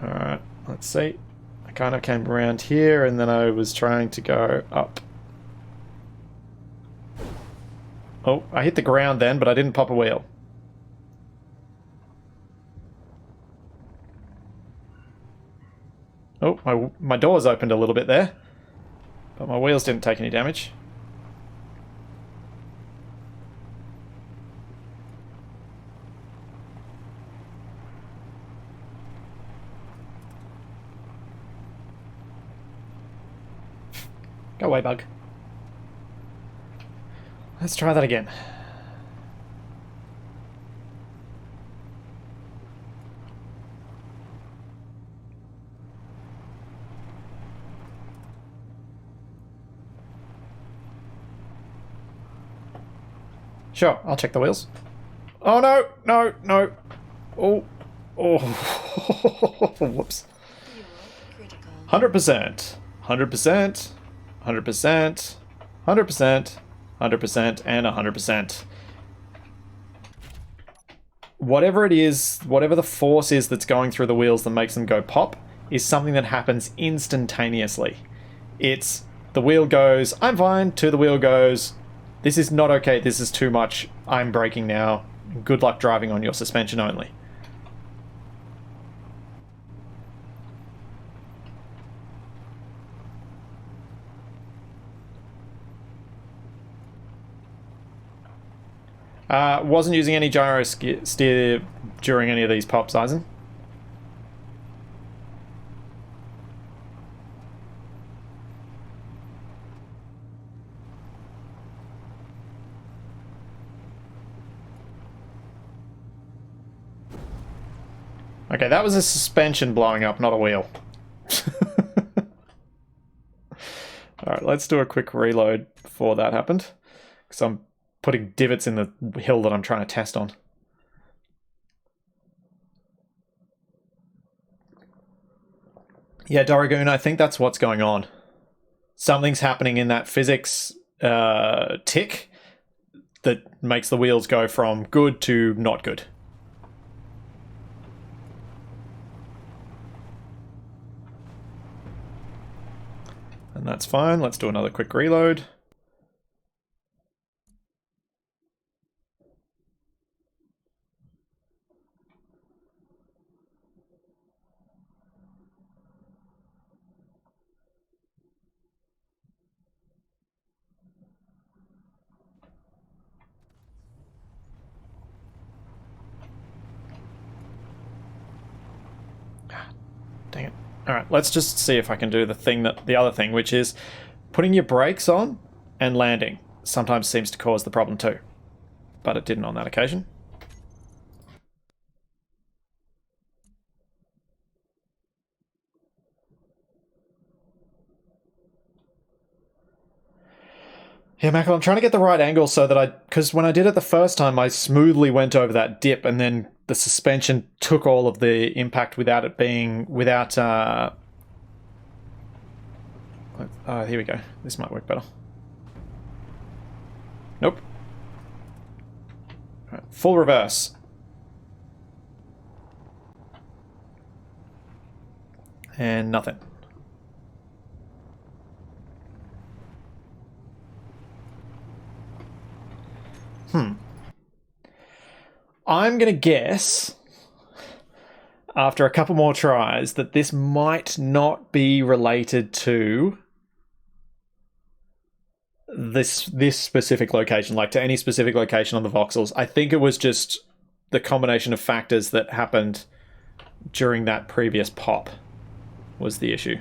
Alright, let's see. I kind of came around here and then I was trying to go up. Oh, I hit the ground then, but I didn't pop a wheel. Oh, my doors opened a little bit there, but my wheels didn't take any damage. Go away, bug. Let's try that again. Sure, I'll check the wheels. Oh no, no, no. Oh, oh, whoops. 100%, 100%, 100%, 100%, 100%, and 100%. Whatever it is, whatever the force is that's going through the wheels that makes them go pop, is something that happens instantaneously. It's the wheel goes, I'm fine, to the wheel goes, this is not okay, this is too much, I'm braking now, good luck driving on your suspension only. Wasn't using any gyro steer during any of these pops, Eisen. Okay, that was a suspension blowing up, not a wheel. Alright, let's do a quick reload before that happened. Because I'm putting divots in the hill that I'm trying to test on. Yeah, Dorogoon, I think that's what's going on. Something's happening in that physics tick that makes the wheels go from good to not good. And that's fine. Let's do another quick reload. Dang it. Alright, let's just see if I can do the other thing, which is putting your brakes on and landing. sometimes seems to cause the problem too. But it didn't on that occasion. Yeah, Michael, I'm trying to get the right angle so that because when I did it the first time, I smoothly went over that dip, and then the suspension took all of the impact without it being, oh, here we go. This might work better. Nope. Right, full reverse. And nothing. I'm going to guess, after a couple more tries, that this might not be related to this specific location, like to any specific location on the voxels. I think it was just the combination of factors that happened during that previous pop was the issue.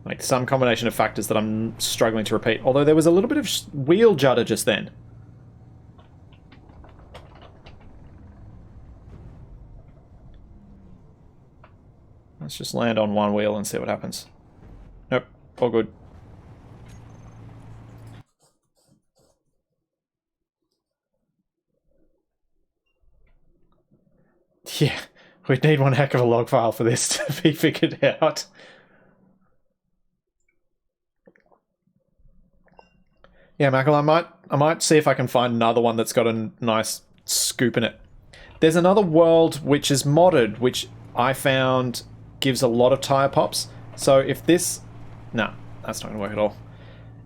Like some combination of factors that I'm struggling to repeat. Although there was a little bit of wheel judder just then. Let's just land on one wheel and see what happens. Nope, all good. Yeah, we'd need one heck of a log file for this to be figured out. Yeah, Michael, I might see if I can find another one that's got a nice scoop in it. There's another world which is modded, which I found gives a lot of tire pops. So if this... No, that's not going to work at all.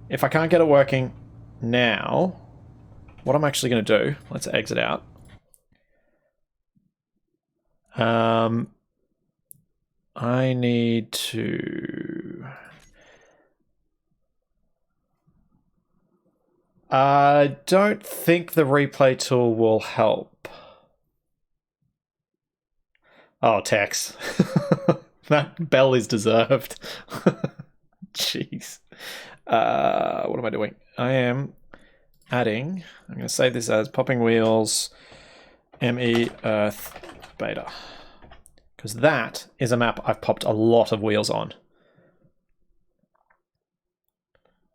If I can't get it working now, what I'm actually going to do... Let's exit out. I need to... I don't think the replay tool will help. Oh, Tex. That bell is deserved. Jeez. What am I doing? I am adding... I'm going to save this as popping wheels ME Earth Beta. Because that is a map I've popped a lot of wheels on.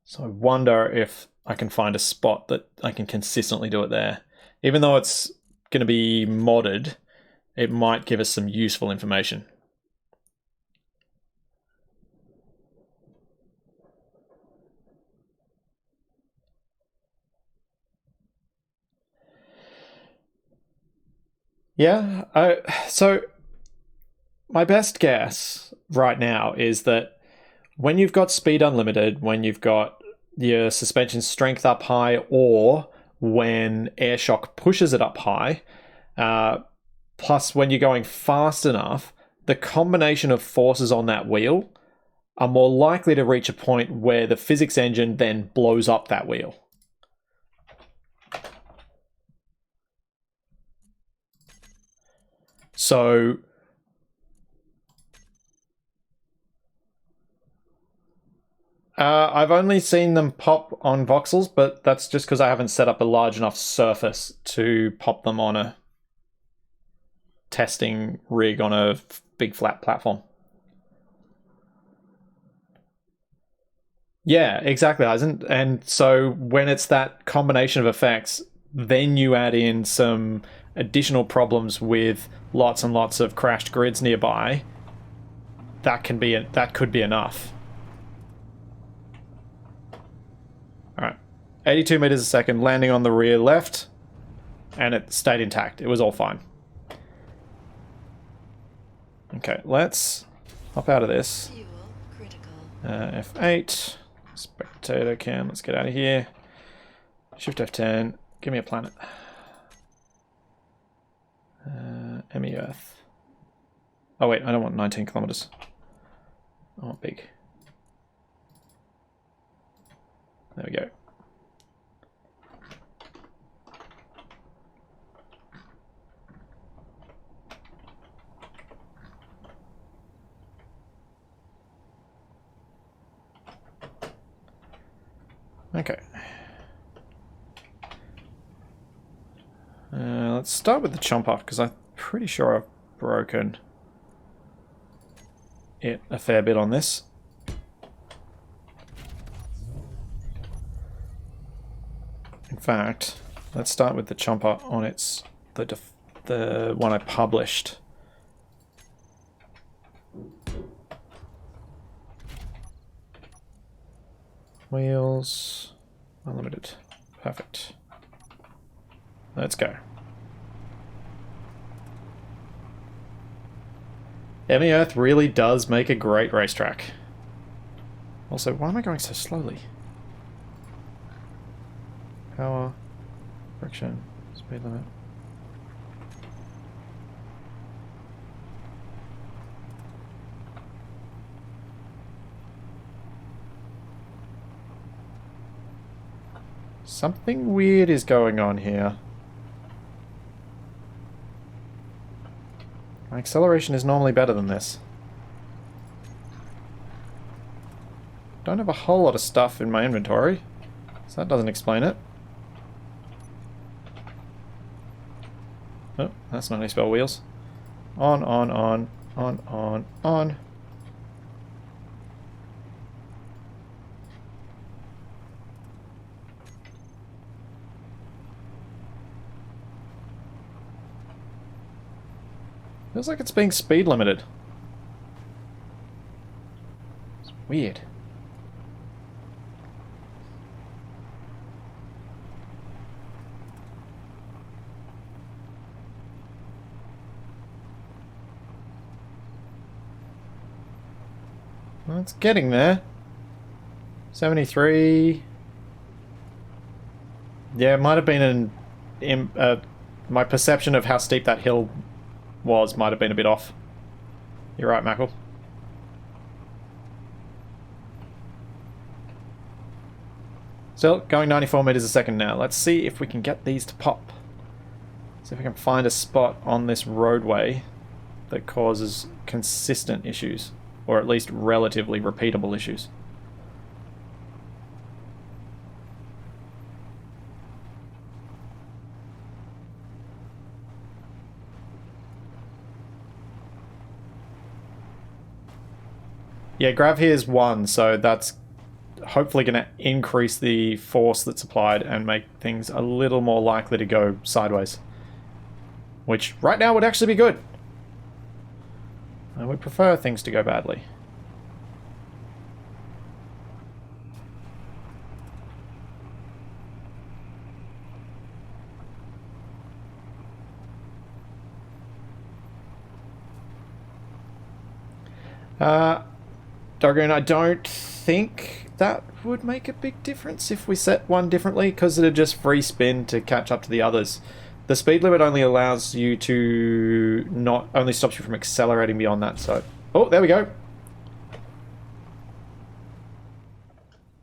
So I wonder if I can find a spot that I can consistently do it there. Even though it's going to be modded, it might give us some useful information. Yeah, so my best guess right now is that when you've got speed unlimited, when you've got your suspension strength up high, or when air shock pushes it up high, plus when you're going fast enough, the combination of forces on that wheel are more likely to reach a point where the physics engine then blows up that wheel. So I've only seen them pop on voxels, but that's just because I haven't set up a large enough surface to pop them on a testing rig on a big flat platform. Yeah, exactly. And so when it's that combination of effects, then you add in some additional problems with lots and lots of crashed grids nearby. That could be enough. All right, 82 meters a second, landing on the rear left, and it stayed intact. It was all fine. Okay, let's hop out of this. Fuel critical. F8, spectator cam. Let's get out of here. Shift F10. Give me a planet. ME Earth. Oh wait, I don't want 19 kilometers. I want big. There we go. Okay. let's start with the chomper, because I'm pretty sure I've broken it a fair bit on this. In fact, let's start with the chomper on the one I published. Wheels, unlimited, perfect. Let's go. Ebony Earth really does make a great racetrack. Also, why am I going so slowly? Power, friction, speed limit. Something weird is going on here. My acceleration is normally better than this. Don't have a whole lot of stuff in my inventory, so that doesn't explain it. Oh, that's not how you spell wheels. On. Feels like it's being speed limited. It's weird. Well, it's getting there. 73. Yeah, it might have been my perception of how steep that hill might have been a bit off. You're right, Mackle. Still going 94 meters a second now. Let's see if we can get these to pop. See if we can find a spot on this roadway that causes consistent issues, or at least relatively repeatable issues. Yeah, grav here is 1, so that's hopefully going to increase the force that's applied and make things a little more likely to go sideways. Which, right now, would actually be good. I would prefer things to go badly. Dargoon, I don't think that would make a big difference if we set one differently, because it'd just free spin to catch up to the others. The speed limit only allows you to only stops you from accelerating beyond that, so... Oh, there we go.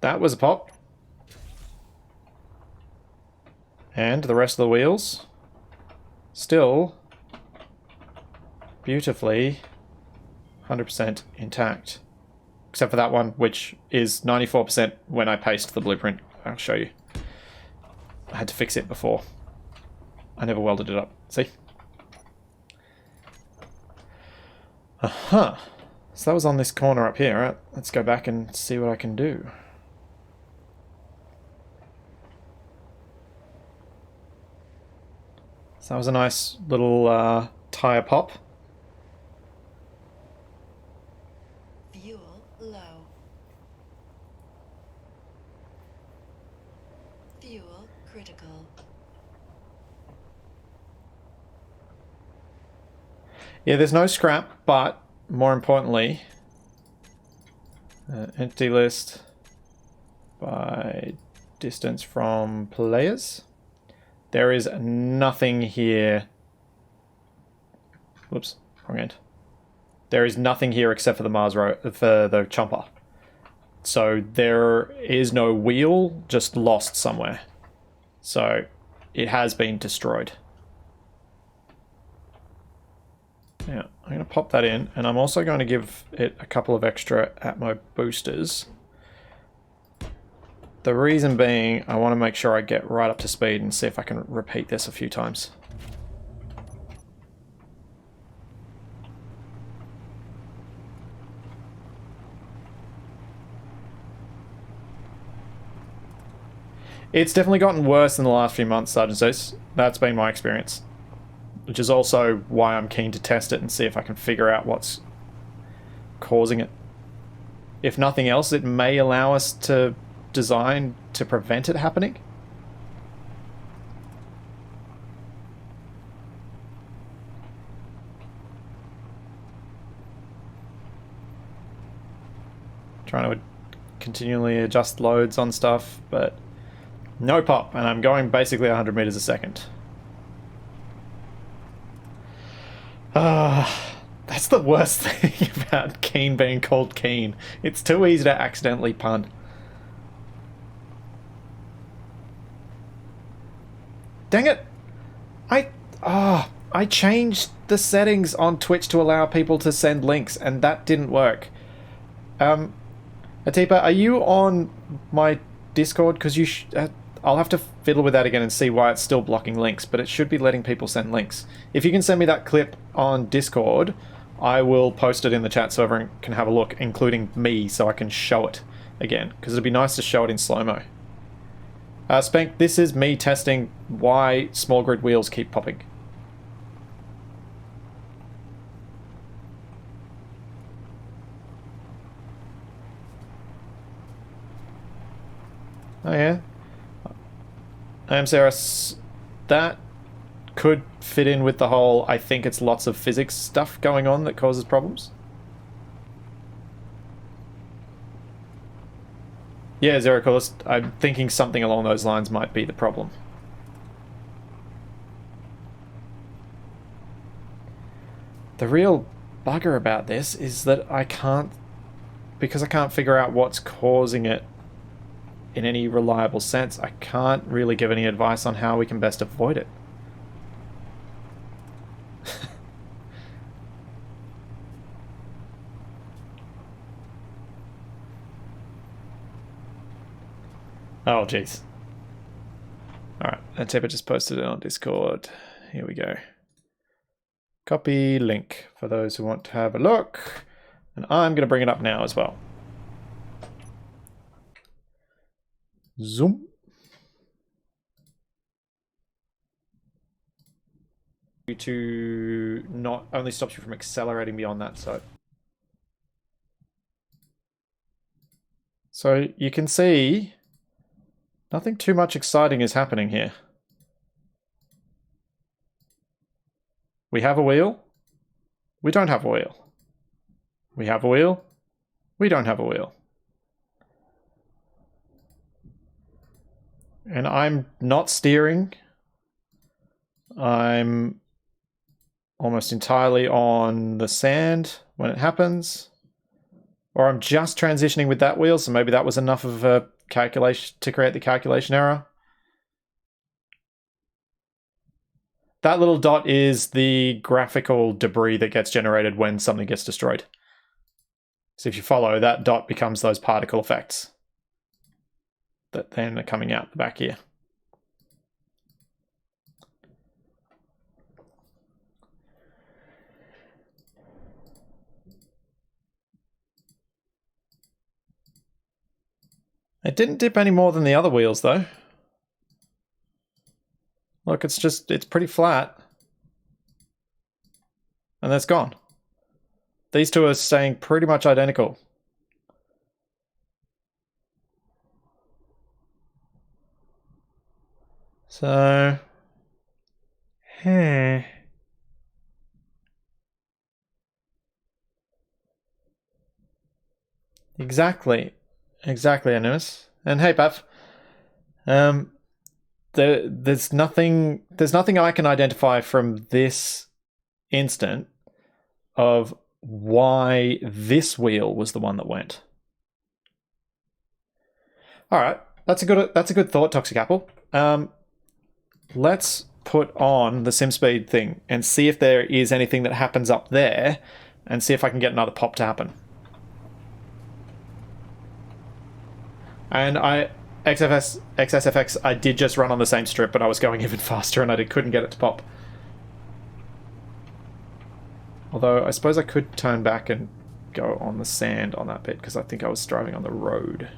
That was a pop. And the rest of the wheels still beautifully 100% intact. Except for that one, which is 94% when I paste the blueprint. I'll show you. I had to fix it before. I never welded it up. See? Uh-huh. So that was on this corner up here, right? Let's go back and see what I can do. So that was a nice little tire pop. Fuel low. Fuel critical. Yeah, there's no scrap, but more importantly, empty list by distance from players. There is nothing here. Whoops, wrong end. There is nothing here except for the for the chomper. So there is no wheel, just lost somewhere. So it has been destroyed. Now, I'm going to pop that in, and I'm also going to give it a couple of extra Atmo boosters. The reason being, I want to make sure I get right up to speed and see if I can repeat this a few times. It's definitely gotten worse in the last few months, Sergeant Zeus. That's been my experience. Which is also why I'm keen to test it and see if I can figure out what's causing it. If nothing else, it may allow us to design to prevent it happening. Trying to continually adjust loads on stuff, but no pop, and I'm going basically 100 meters a second. That's the worst thing about Keen being called Keen. It's too easy to accidentally pun. Dang it! I changed the settings on Twitch to allow people to send links, and that didn't work. Atipa, are you on my Discord? Because you I'll have to fiddle with that again and see why it's still blocking links, but it should be letting people send links. If you can send me that clip on Discord, I will post it in the chat so everyone can have a look, including me, so I can show it again, because it'd be nice to show it in slow-mo. Spank, this is me testing why small grid wheels keep popping. Oh yeah? Sarah, that could fit in with the whole, I think it's lots of physics stuff going on that causes problems. Yeah, Zeracolis, I'm thinking something along those lines might be the problem. The real bugger about this is that because I can't figure out what's causing it in any reliable sense, I can't really give any advice on how we can best avoid it. Oh, jeez. Alright, Antipa just posted it on Discord. Here we go. Copy link for those who want to have a look. And I'm going to bring it up now as well. Zoom. To not only stops you from accelerating beyond that, so you can see nothing too much exciting is happening here. We have a wheel. We don't have a wheel. We have a wheel. We don't have a wheel. And I'm not steering. I'm almost entirely on the sand when it happens. Or I'm just transitioning with that wheel, so maybe that was enough of a calculation to create the calculation error. That little dot is the graphical debris that gets generated when something gets destroyed. So if you follow, that dot becomes those particle effects that then are coming out the back here. It didn't dip any more than the other wheels though. Look, it's pretty flat. And that's gone. These two are staying pretty much identical. So, Exactly, Anonymous. And hey, Pav. There's nothing I can identify from this instant of why this wheel was the one that went. All right, that's a good thought, Toxic Apple. Let's put on the SimSpeed thing and see if there is anything that happens up there, and see if I can get another pop to happen. And XSFX, I did just run on the same strip, but I was going even faster and I couldn't get it to pop. Although I suppose I could turn back and go on the sand on that bit, because I think I was driving on the road.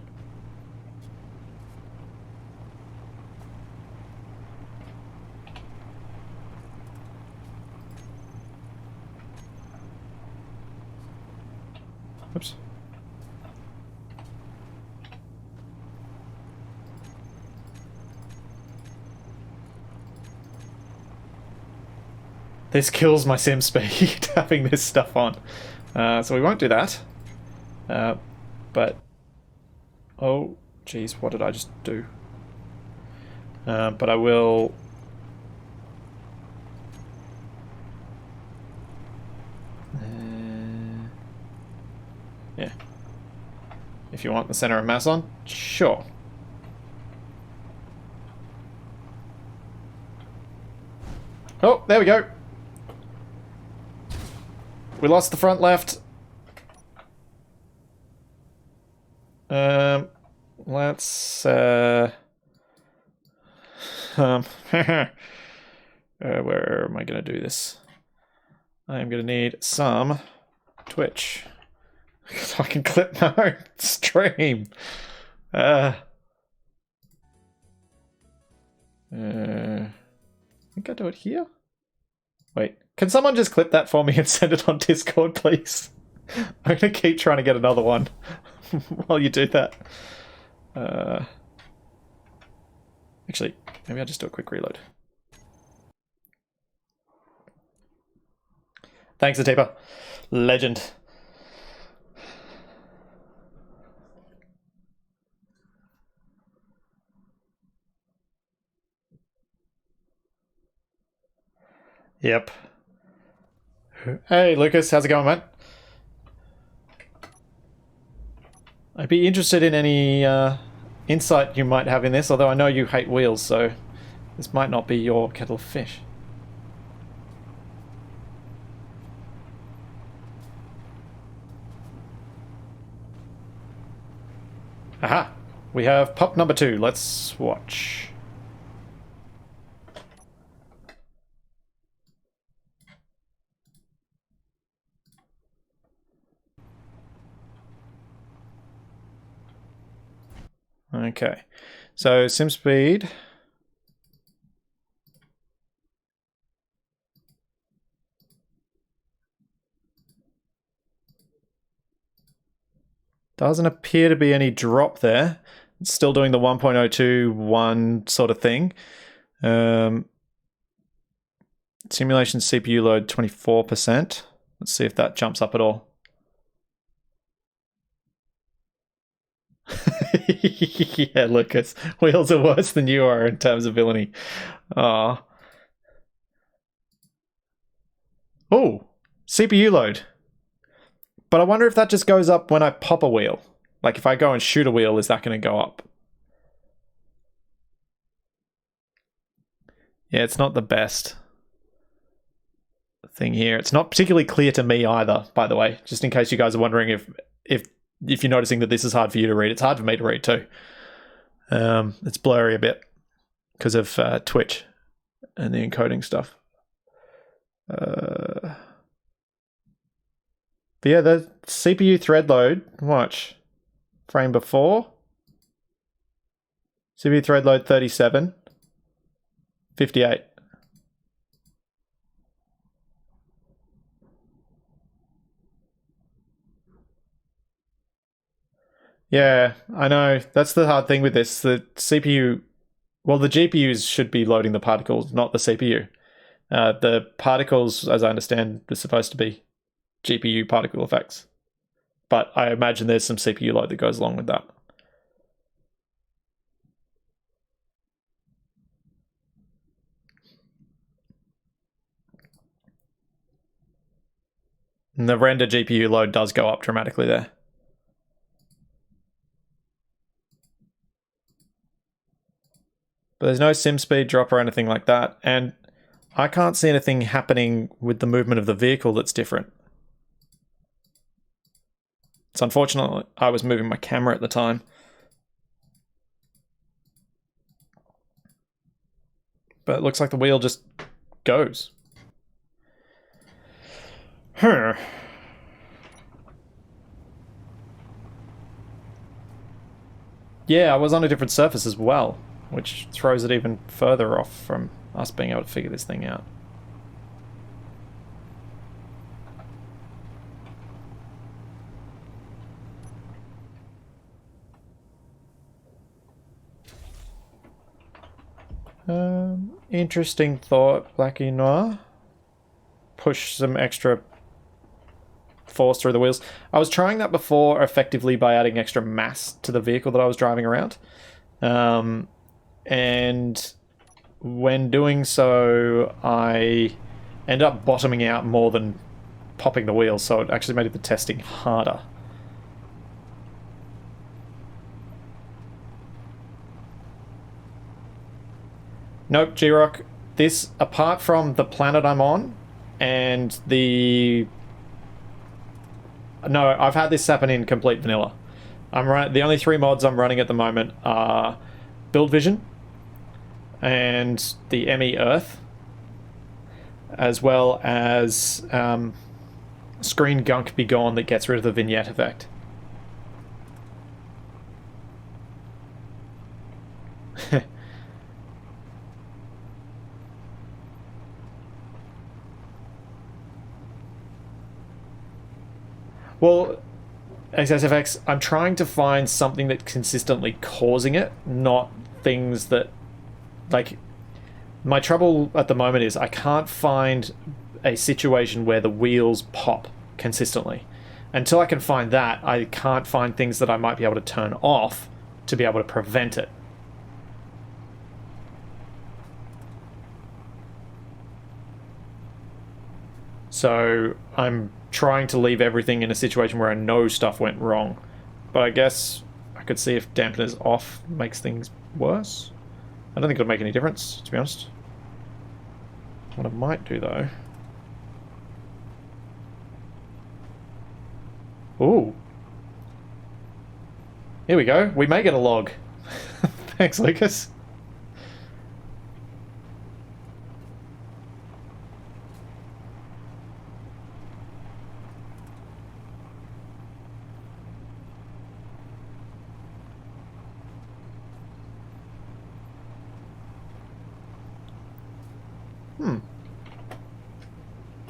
Oops. This kills my sim speed, having this stuff on. So we won't do that. But... Oh, geez, what did I just do? But I will... yeah. If you want the center of mass on, sure. Oh, there we go. We lost the front left. Let's where am I gonna do this? I am gonna need some Twitch. So I can clip my own stream. I think I do it here. Wait, can someone just clip that for me and send it on Discord, please? I'm gonna keep trying to get another one while you do that. Actually, maybe I'll just do a quick reload. Thanks, Atipa. Legend. Yep. Hey, Lucas, how's it going, mate? I'd be interested in any insight you might have in this, although I know you hate wheels, so this might not be your kettle of fish. Aha! We have pup number 2. Let's watch. Okay, so sim speed. Doesn't appear to be any drop there. It's still doing the 1.021 sort of thing. Simulation CPU load 24%. Let's see if that jumps up at all. Yeah, Lucas. Wheels are worse than you are in terms of villainy. Oh, CPU load. But I wonder if that just goes up when I pop a wheel. Like if I go and shoot a wheel, is that going to go up? Yeah, it's not the best thing here. It's not particularly clear to me either, by the way, just in case you guys are wondering if you're noticing that this is hard for you to read. It's hard for me to read too. It's blurry a bit because of Twitch and the encoding stuff. But yeah, the CPU thread load, watch. Frame before. CPU thread load 37. 58. Yeah, I know. That's the hard thing with this. The CPU... Well, the GPUs should be loading the particles, not the CPU. The particles, as I understand, are supposed to be GPU particle effects. But I imagine there's some CPU load that goes along with that. And the render GPU load does go up dramatically there. But there's no sim speed drop or anything like that. And I can't see anything happening with the movement of the vehicle that's different. It's unfortunate I was moving my camera at the time. But it looks like the wheel just goes. Yeah, I was on a different surface as well, which throws it even further off from us being able to figure this thing out. Interesting thought, Blackie Noir. Push some extra force through the wheels. I was trying that before effectively by adding extra mass to the vehicle that I was driving around. And when doing so, I end up bottoming out more than popping the wheels, so it actually made the testing harder. Nope, G-Rock. This, apart from the planet I'm on, and the... No, I've had this happen in complete vanilla. The only 3 mods I'm running at the moment are Build Vision and the ME Earth, as well as Screen Gunk Be Gone that gets rid of the vignette effect. Well, XSFX, I'm trying to find something that's consistently causing it, not things that... Like, my trouble at the moment is I can't find a situation where the wheels pop consistently. Until I can find that, I can't find things that I might be able to turn off to be able to prevent it. So I'm trying to leave everything in a situation where I know stuff went wrong. But I guess I could see if dampeners off makes things worse. I don't think it'll make any difference, to be honest. What I might do, though... Ooh. Here we go. We may get a log. Thanks, Lucas.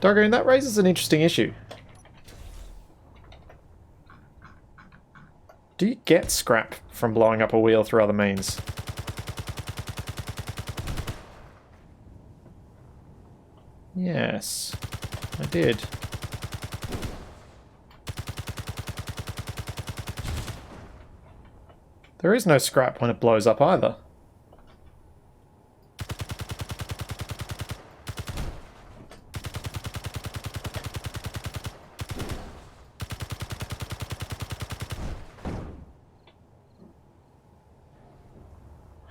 Dargoon, that raises an interesting issue. Do you get scrap from blowing up a wheel through other means? Yes, I did. There is no scrap when it blows up either.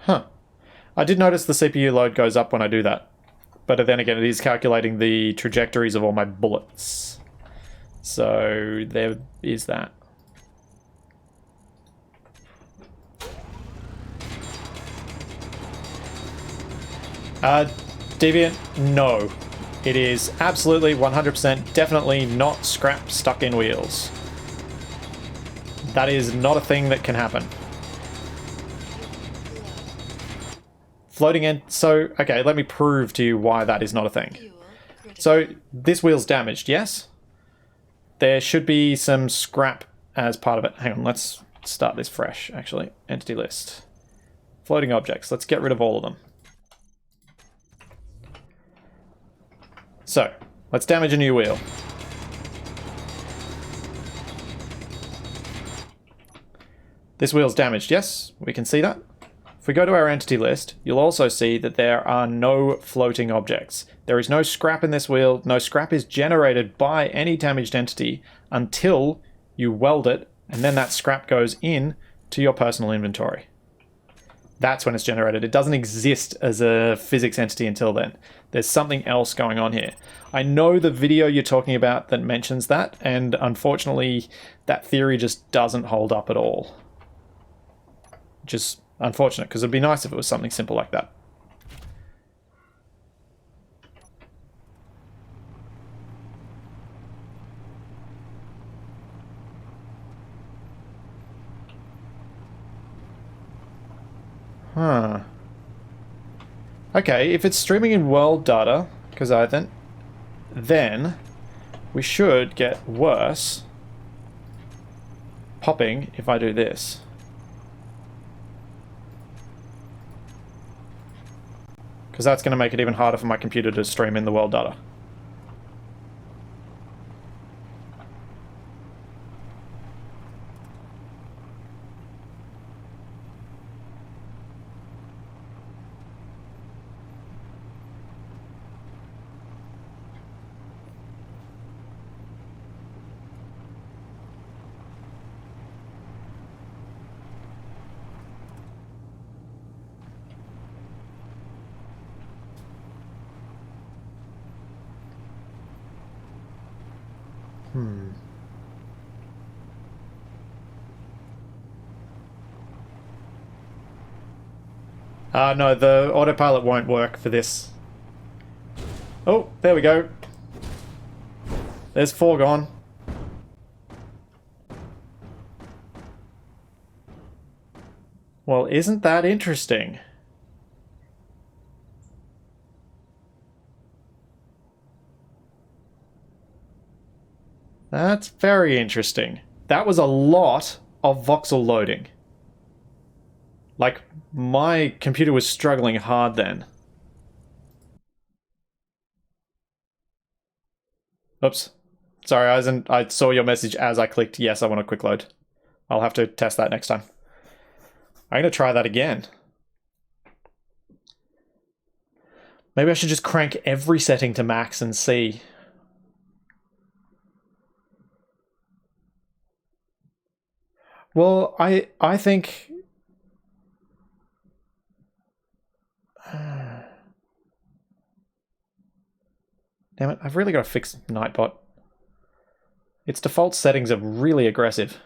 Huh. I did notice the CPU load goes up when I do that. But then again, it is calculating the trajectories of all my bullets. So there is that. Deviant, no. It is absolutely 100% definitely not scrap stuck in wheels. That is not a thing that can happen. Floating end. So, okay, let me prove to you why that is not a thing. So, this wheel's damaged, yes? There should be some scrap as part of it. Hang on, let's start this fresh, actually. Entity list. Floating objects. Let's get rid of all of them. So, let's damage a new wheel. This wheel's damaged, yes? We can see that. If we go to our entity list, you'll also see that there are no floating objects. There is no scrap in this wheel. No scrap is generated by any damaged entity until you weld it, and then that scrap goes in to your personal inventory. That's when it's generated. It doesn't exist as a physics entity until then. There's something else going on here. I know the video you're talking about that mentions that, and unfortunately, that theory just doesn't hold up at all. Just unfortunate, because it'd be nice if it was something simple like that. Huh. Okay, if it's streaming in world data, because then we should get worse popping if I do this. because that's going to make it even harder for my computer to stream in the world data. No, the autopilot won't work for this. Oh, there we go. There's 4 gone. Well, isn't that interesting? That's very interesting. That was a lot of voxel loading. Like, my computer was struggling hard then. Oops. Sorry, I saw your message as I clicked yes, I want a quick load. I'll have to test that next time. I'm going to try that again. Maybe I should just crank every setting to max and see. Well, I think... Damn it, I've really got to fix Nightbot. Its default settings are really aggressive.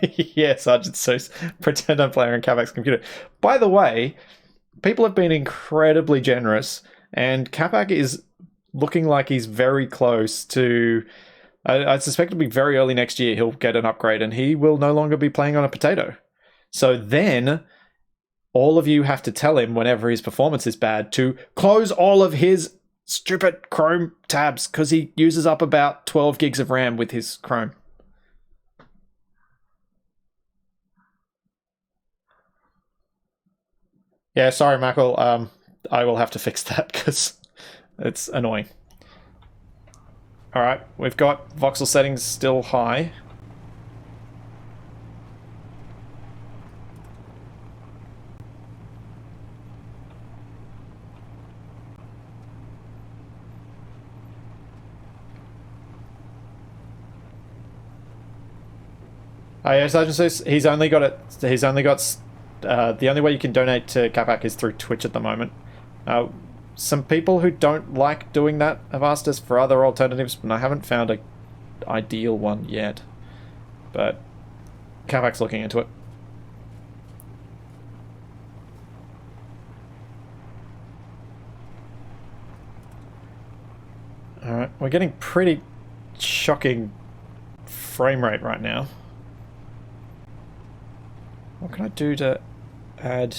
Yeah, Sergeant Seuss. Pretend I'm playing on Capac's computer. By the way, people have been incredibly generous, and Capac is looking like he's very close to... I suspect it'll be very early next year he'll get an upgrade, and he will no longer be playing on a potato. So then... all of you have to tell him whenever his performance is bad to close all of his stupid Chrome tabs, because he uses up about 12 gigs of RAM with his Chrome. Yeah, sorry, Mackle. I will have to fix that because it's annoying. Alright, we've got voxel settings still high. Oh yeah, Sergeant Seuss, he's only got it. He's only got. The only way you can donate to Capac is through Twitch at the moment. Some people who don't like doing that have asked us for other alternatives, but I haven't found a ideal one yet. But Capac's looking into it. Alright, we're getting pretty shocking frame rate right now. What can I do to add...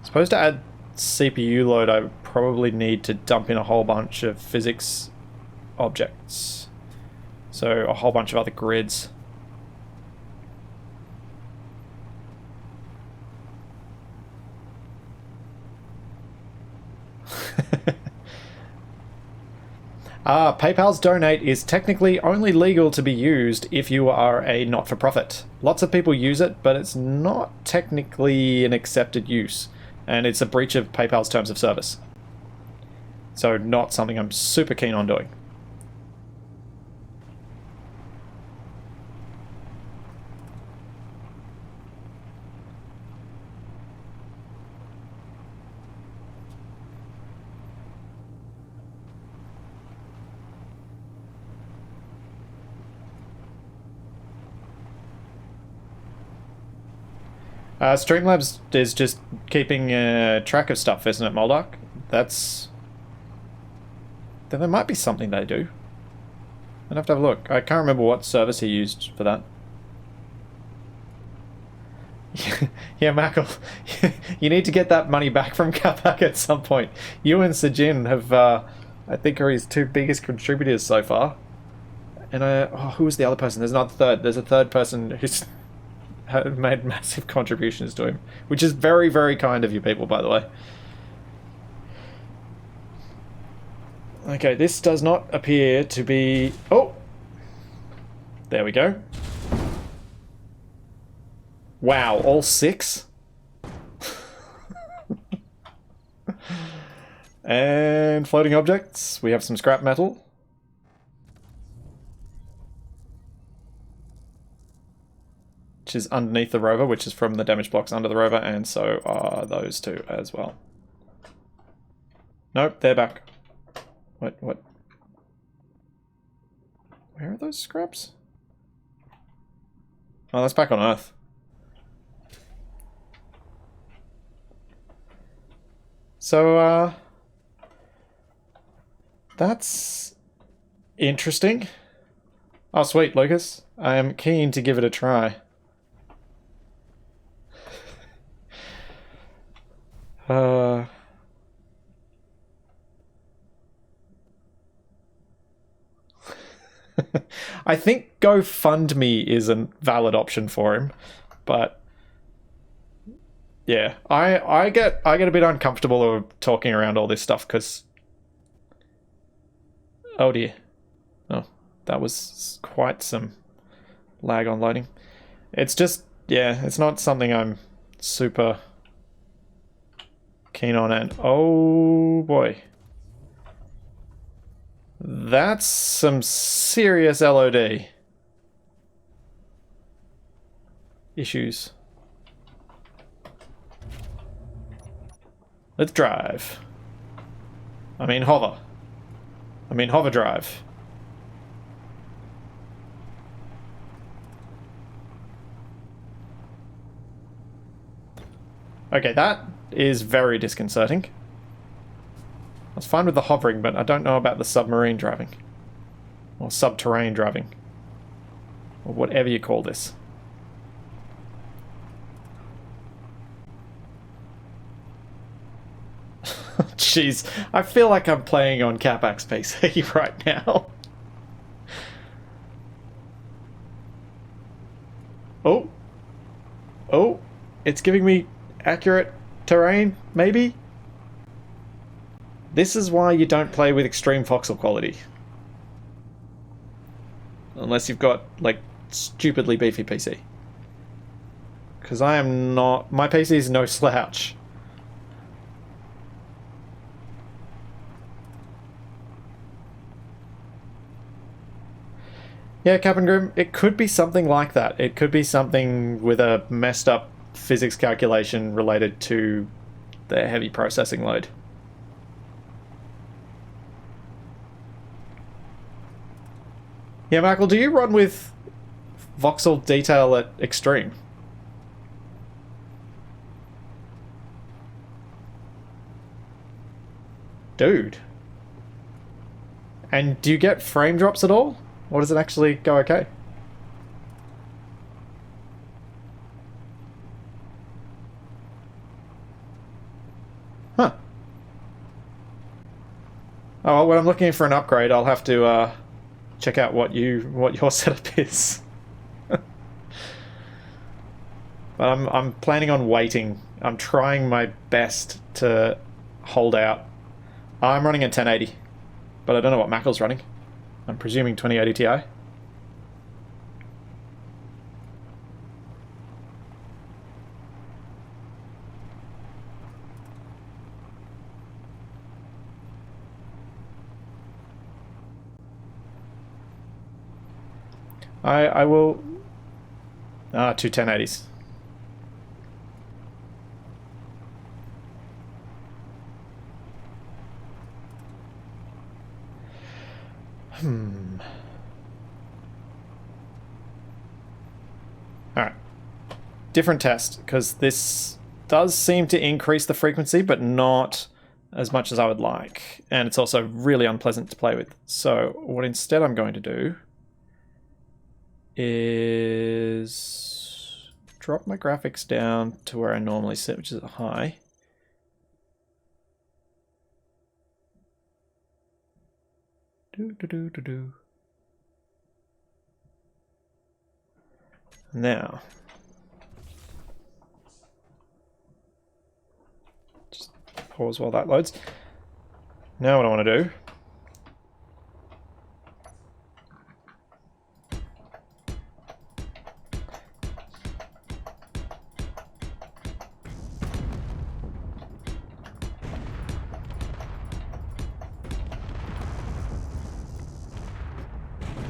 I suppose to add CPU load, I probably need to dump in a whole bunch of physics objects. So a whole bunch of other grids. PayPal's donate is technically only legal to be used if you are a not-for-profit. Lots of people use it, but it's not technically an accepted use, and it's a breach of PayPal's terms of service. So not something I'm super keen on doing. Streamlabs is just keeping track of stuff, isn't it, Moldark? That's... Then there might be something they do. I'd have to have a look. I can't remember what service he used for that. Yeah, Mackle, you need to get that money back from Capac at some point. You and Sajin have, I think, are his 2 biggest contributors so far. And who was the other person? There's another third. There's a third person who's made massive contributions to him, which is very, very kind of you people, by the way. Okay, this does not appear to be... Oh! There we go. Wow, all 6? And floating objects. We have some scrap metal. Which is underneath the rover, which is from the damage blocks under the rover, and so are those two as well. Nope, they're back. What? Where are those scraps? Oh, that's back on Earth. So, that's interesting. Oh, sweet, Lucas. I am keen to give it a try. I think GoFundMe is a valid option for him, but yeah, I get a bit uncomfortable of talking around all this stuff because oh dear, oh that was quite some lag on loading. It's just yeah, it's not something I'm super keen on, and oh boy. That's some serious LOD issues. Let's drive. I mean hover. I mean hover drive. Okay, that is very disconcerting. I was fine with the hovering, but I don't know about the submarine driving. Or subterranean driving. Or whatever you call this. Jeez, I feel like I'm playing on Capax PC right now. Oh. Oh. It's giving me accurate terrain, maybe? This is why you don't play with extreme voxel quality. Unless you've got, like, stupidly beefy PC. Because I am not... My PC is no slouch. Yeah, Captain Grim, it could be something like that. It could be something with a messed up physics calculation related to the heavy processing load. Yeah, Michael, do you run with voxel detail at extreme? Dude. And do you get frame drops at all? Or does it actually go okay? Huh. Oh, well, when I'm looking for an upgrade, I'll have to check out what your setup is. But I'm planning on waiting. I'm trying my best to hold out. I'm running at 1080, but I don't know what Mackle's running. I'm presuming 2080 Ti. I will... two 1080s. Alright. Different test, because this does seem to increase the frequency, but not as much as I would like. And it's also really unpleasant to play with. So what instead I'm going to do is drop my graphics down to where I normally sit, which is at high. Now, just pause while that loads. Now what I want to do,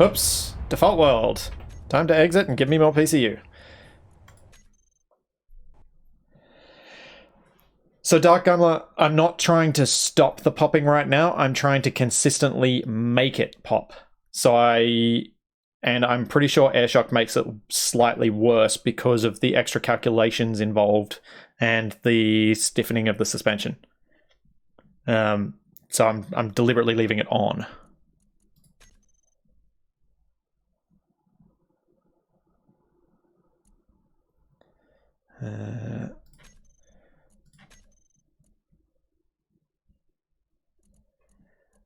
oops, default world. Time to exit and give me more PCU. So Dark Gunler, I'm not trying to stop the popping right now. I'm trying to consistently make it pop. And I'm pretty sure Airshock makes it slightly worse because of the extra calculations involved and the stiffening of the suspension. So I'm deliberately leaving it on.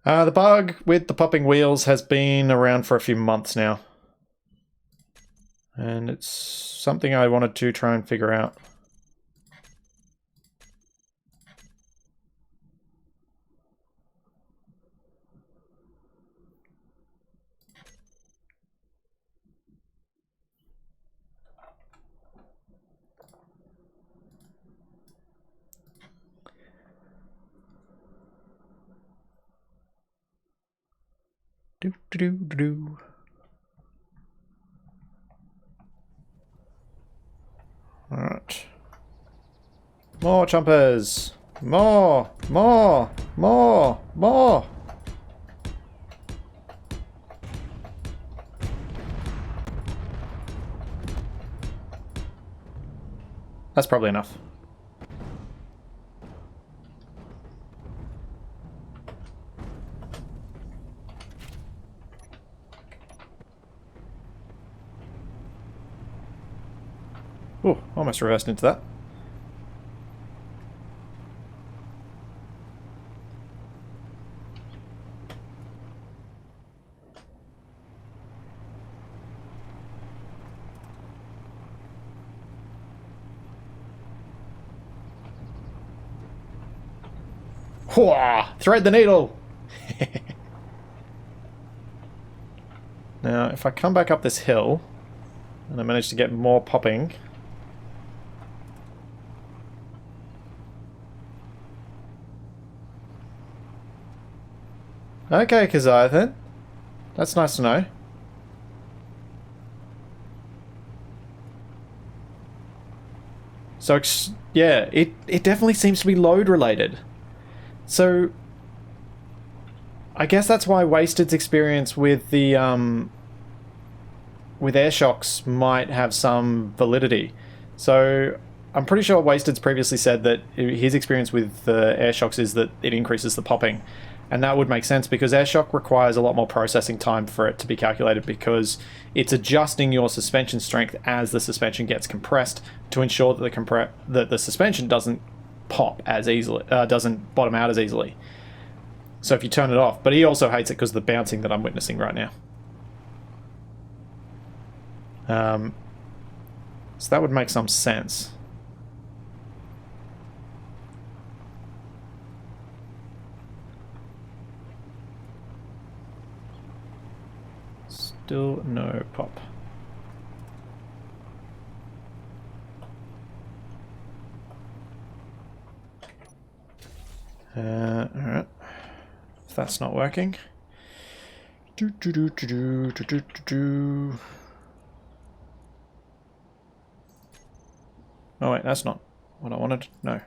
The bug with the popping wheels has been around for a few months now. And it's something I wanted to try and figure out. Do do do do do. All right. More chompers. More. More. More. More. That's probably enough. Oh, almost reversed into that. Whoa! Thread the needle! Now, if I come back up this hill, and I manage to get more popping... Okay, Keziah. That's nice to know. So, yeah, it definitely seems to be load related. So, I guess that's why Wasted's experience with the, with air shocks might have some validity. So, I'm pretty sure Wasted's previously said that his experience with the air shocks is that it increases the popping. And that would make sense because airshock requires a lot more processing time for it to be calculated because it's adjusting your suspension strength as the suspension gets compressed to ensure that the suspension doesn't pop as easily, doesn't bottom out as easily. So if you turn it off, but he also hates it because of the bouncing that I'm witnessing right now. So that would make some sense. Still no pop. Alright. If that's not working. Oh wait, that's not what I wanted. No.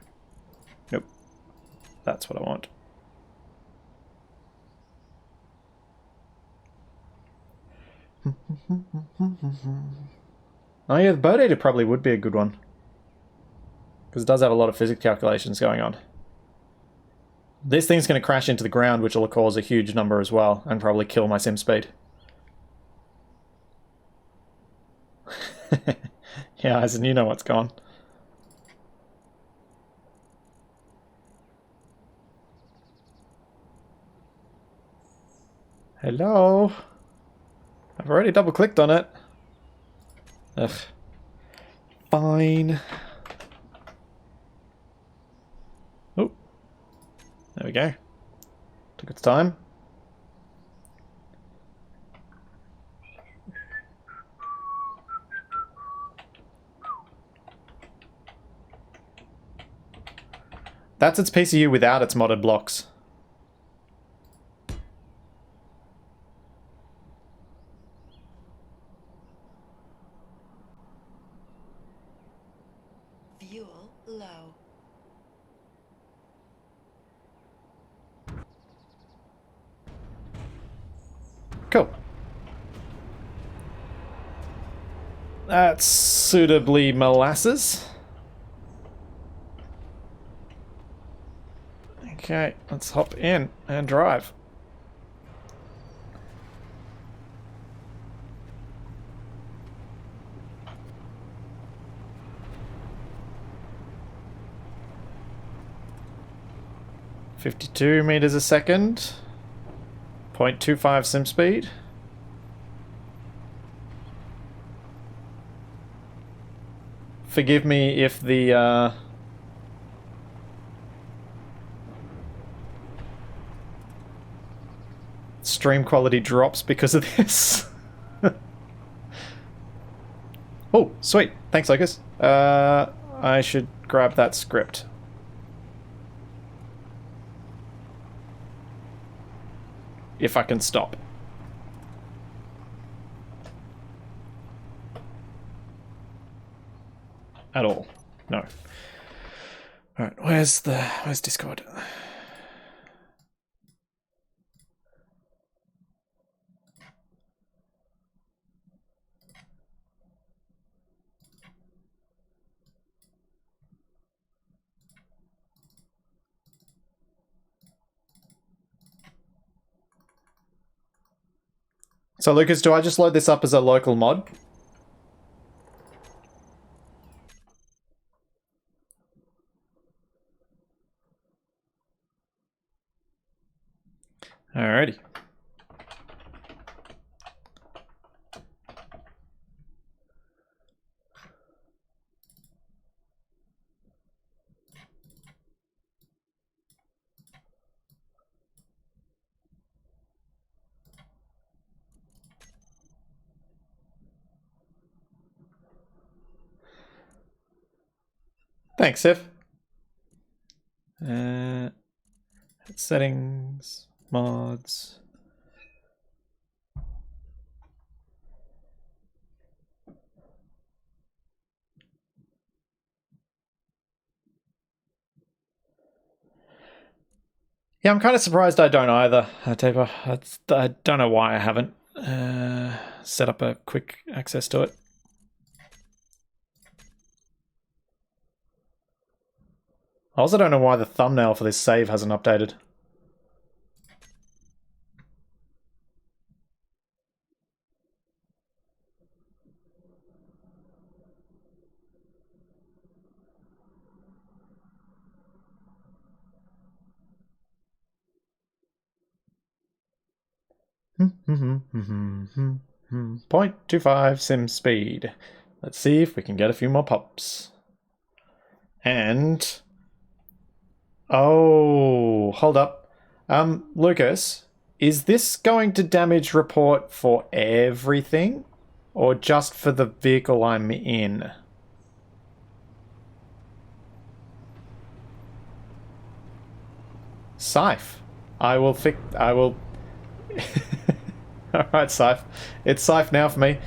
Nope. That's what I want. Oh yeah, the Bird Eater probably would be a good one. Because it does have a lot of physics calculations going on. This thing's going to crash into the ground, which will cause a huge number as well, and probably kill my sim speed. Yeah, Eisen, you know what's gone. Hello? I've already double-clicked on it. Ugh. fine. Oh, there we go. Took its time. That's its PCU without its modded blocks. Fuel low. Cool. That's suitably molasses. Okay, let's hop in and drive. .52 meters a second. 0.25 sim speed. Forgive me if the stream quality drops because of this. Oh, sweet. Thanks, Lucas. I should grab that script. If I can stop. At all. No. Alright, where's Discord? So Lucas, do I just load this up as a local mod? Alrighty. Thanks, Sif. Settings, mods. Yeah, I'm kind of surprised I don't either, Taper. I don't know why I haven't set up a quick access to it. I also don't know why the thumbnail for this save hasn't updated. .25 sim speed. Let's see if we can get a few more pops. And... oh, hold up. Lucas, is this going to damage report for everything? Or just for the vehicle I'm in? Scythe. I will Alright, Scythe. It's Scythe now for me.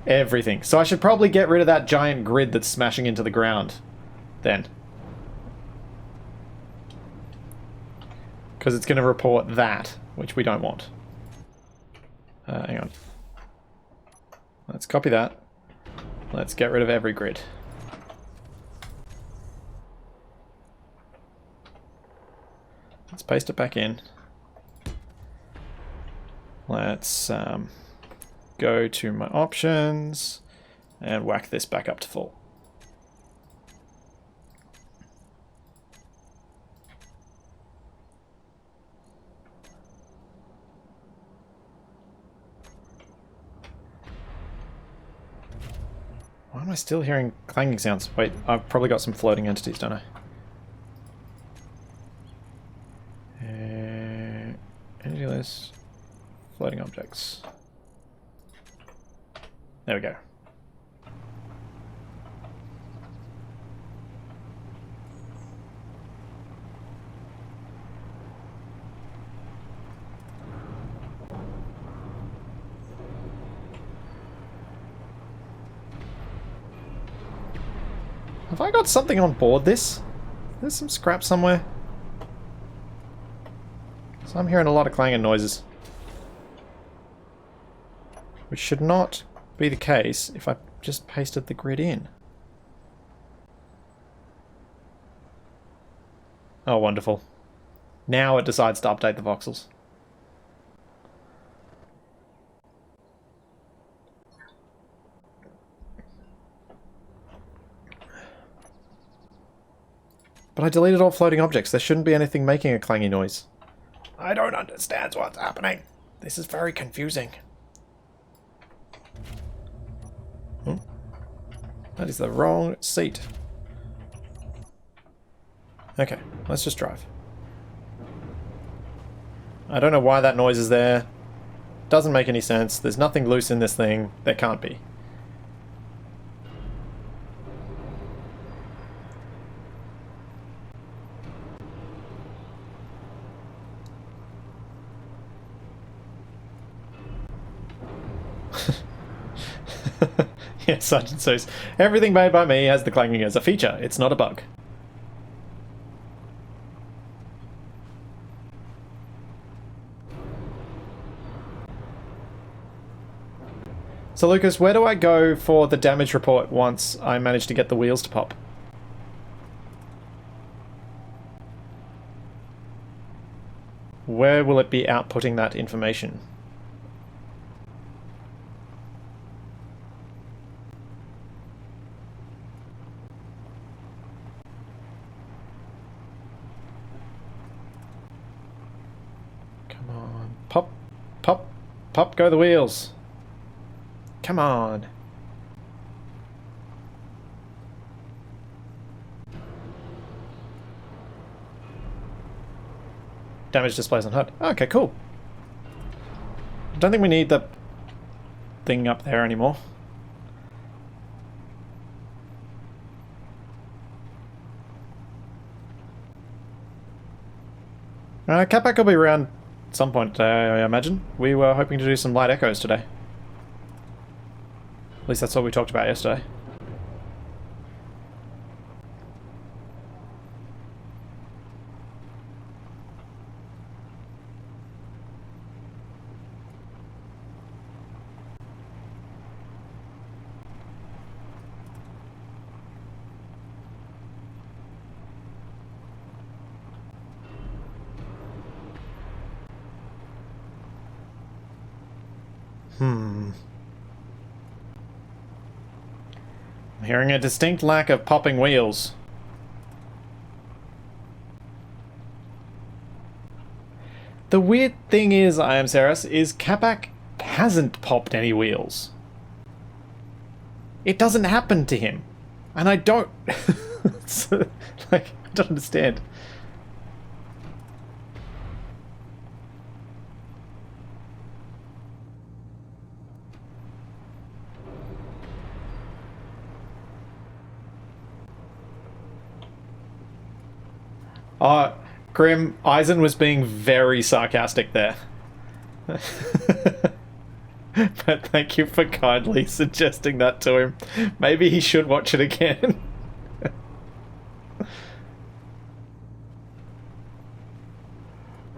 Everything. So I should probably get rid of that giant grid that's smashing into the ground. Then. Because it's going to report that, which we don't want. Hang on. Let's copy that. Let's get rid of every grid. Let's paste it back in. Let's go to my options and whack this back up to full. Why am I still hearing clanging sounds? Wait, I've probably got some floating entities, don't I? Entity list. Floating objects. There we go. Have I got something on board this? There's some scrap somewhere. So I'm hearing a lot of clanging noises. Which should not be the case if I just pasted the grid in. Oh, wonderful. Now it decides to update the voxels. But I deleted all floating objects. There shouldn't be anything making a clangy noise. I don't understand what's happening. This is very confusing. That is the wrong seat. Okay, let's just drive. I don't know why that noise is there. Doesn't make any sense. There's nothing loose in this thing. There can't be. Yes, Sergeant Seuss. Everything made by me has the clanging as a feature. It's not a bug. So Lucas, where do I go for the damage report once I manage to get the wheels to pop? Where will it be outputting that information? Come on. Pop, pop, pop go the wheels. Come on. Damage displays on HUD. Okay, cool. Don't think we need the thing up there anymore. Catpack will be around at some point today, I imagine. We were hoping to do some light echoes today. At least that's what we talked about yesterday. I'm hearing a distinct lack of popping wheels. The weird thing is, I am Ceres, is Capac hasn't popped any wheels. It doesn't happen to him. And I don't... like, I don't understand. Grim, Eisen was being very sarcastic there. But thank you for kindly suggesting that to him. Maybe he should watch it again.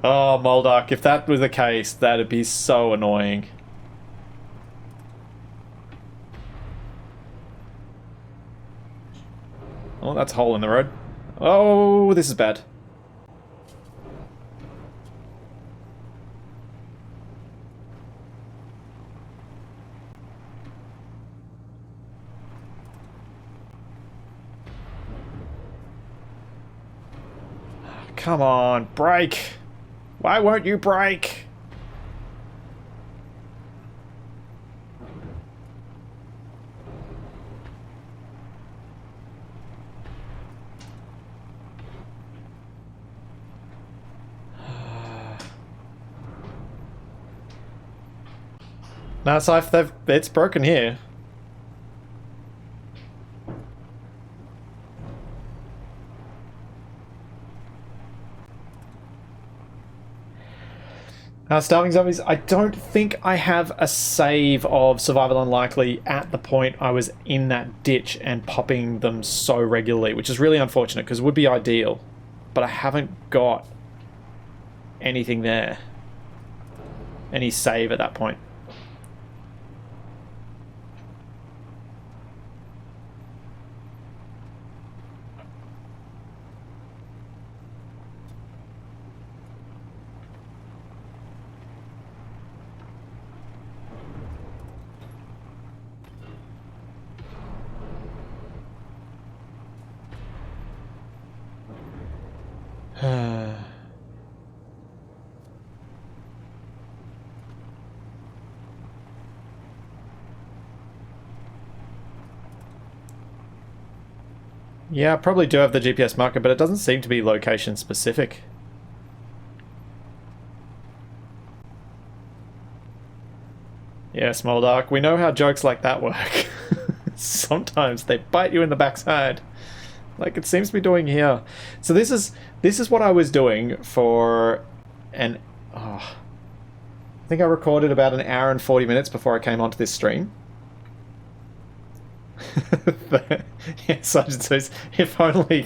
Oh, Moldark, if that was the case, that'd be so annoying. Oh, that's a hole in the road. Oh, this is bad. Come on, brake! Why won't you brake? No, so it's broken here. Starving Zombies, I don't think I have a save of Survival Unlikely at the point I was in that ditch and popping them so regularly, which is really unfortunate because it would be ideal. But I haven't got anything there. Any save at that point. Yeah, I probably do have the GPS marker, but it doesn't seem to be location specific. Yeah, Small Dark, we know how jokes like that work. Sometimes they bite you in the backside. Like it seems to be doing here. So this is what I was doing for an... Oh, I think I recorded about an hour and 40 minutes before I came onto this stream. Yeah, Sergeant says, if only...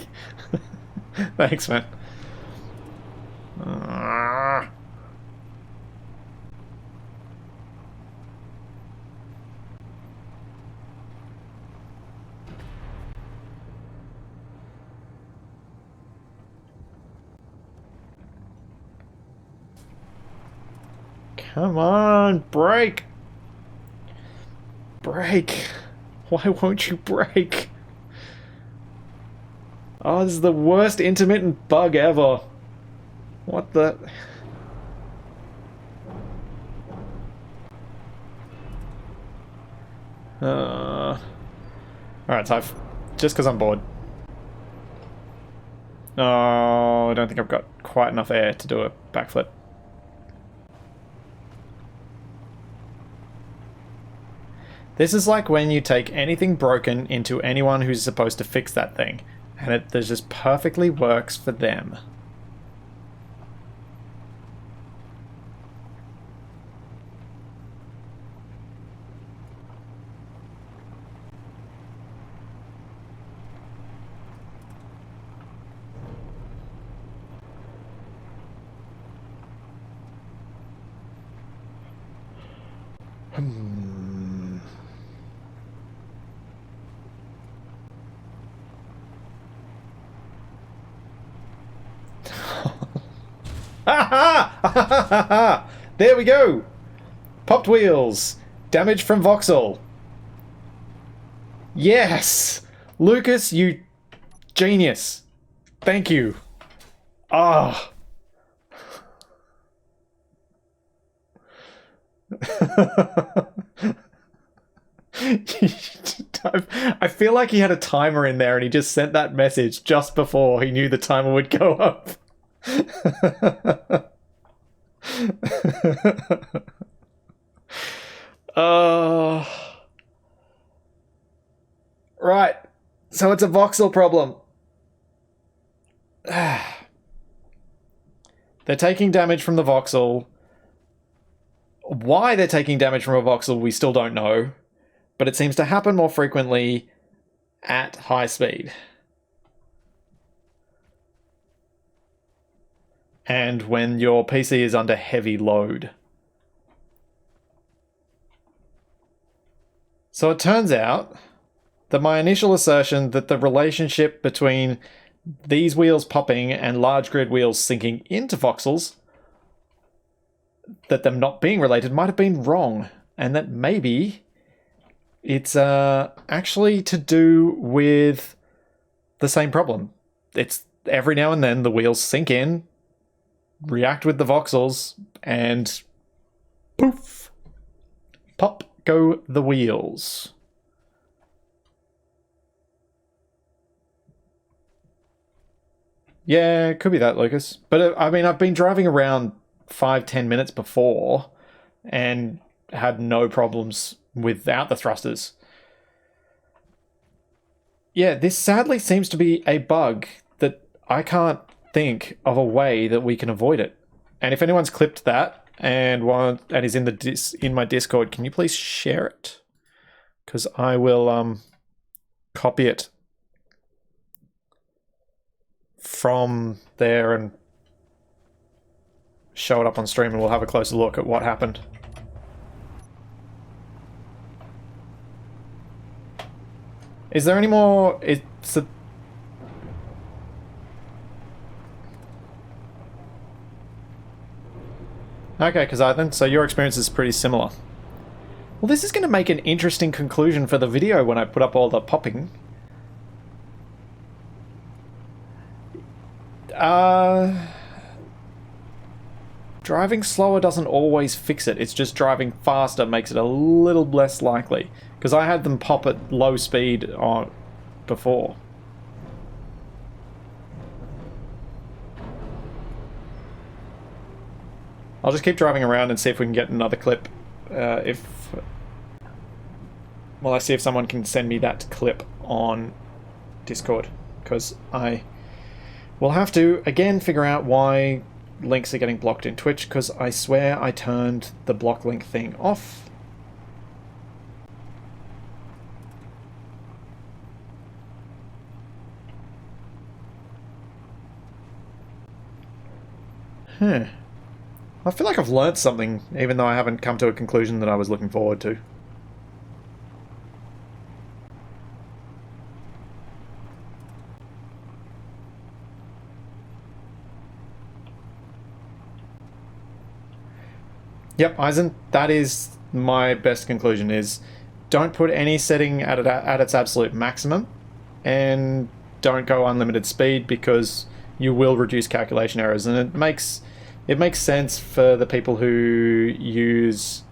Thanks, man. Come on, break! Break! Why won't you break? Oh, this is the worst intermittent bug ever. What the... Alright, so just because I'm bored. Oh, I don't think I've got quite enough air to do a backflip. This is like when you take anything broken into anyone who's supposed to fix that thing, and it just perfectly works for them. There we go! Popped wheels. Damage from Voxel. Yes! Lucas, you genius. Thank you. Ah. I feel like he had a timer in there and he just sent that message just before he knew the timer would go up. Right. So it's a voxel problem. They're taking damage from the voxel. Why they're taking damage from a voxel, we still don't know. But it seems to happen more frequently at high speed. And when your PC is under heavy load. So it turns out that my initial assertion that the relationship between these wheels popping and large grid wheels sinking into voxels, that them not being related, might have been wrong. And that maybe it's actually to do with the same problem. It's every now and then the wheels sink in, react with the voxels, and poof, pop go the wheels. Yeah, it could be that, Lucas. But I mean, I've been driving around 5-10 minutes before, and had no problems without the thrusters. Yeah, this sadly seems to be a bug that I can't think of a way that we can avoid it. And if anyone's clipped that and is in my Discord, can you please share it? Because I will copy it from there and show it up on stream, and we'll have a closer look at what happened. Is there any more? It's a... Okay, because so your experience is pretty similar. Well, this is going to make an interesting conclusion for the video when I put up all the popping. Driving slower doesn't always fix it. It's just driving faster makes it a little less likely. Because I had them pop at low speed on before. I'll just keep driving around and see if we can get another clip. Well, I see if someone can send me that clip on Discord. Because I will have to, again, figure out why links are getting blocked in Twitch. Because I swear I turned the block link thing off. I feel like I've learnt something, even though I haven't come to a conclusion that I was looking forward to. Yep, Eisen, that is my best conclusion, is don't put any setting at its absolute maximum, and don't go unlimited speed, because you will reduce calculation errors, and it makes sense for the people who use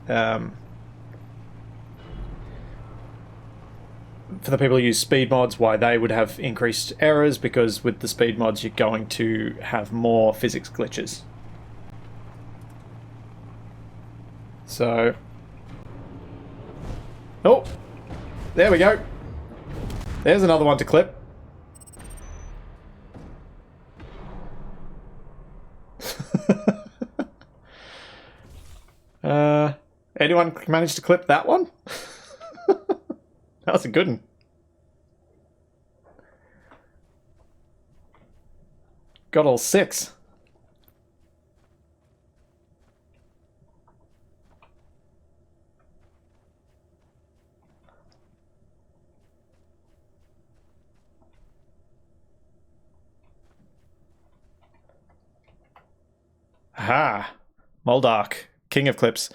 speed mods, why they would have increased errors, because with the speed mods you're going to have more physics glitches. So, oh, there we go. There's another one to clip. Anyone managed to clip that one? That was a good one. Got all 6. Aha! Moldark, king of clips.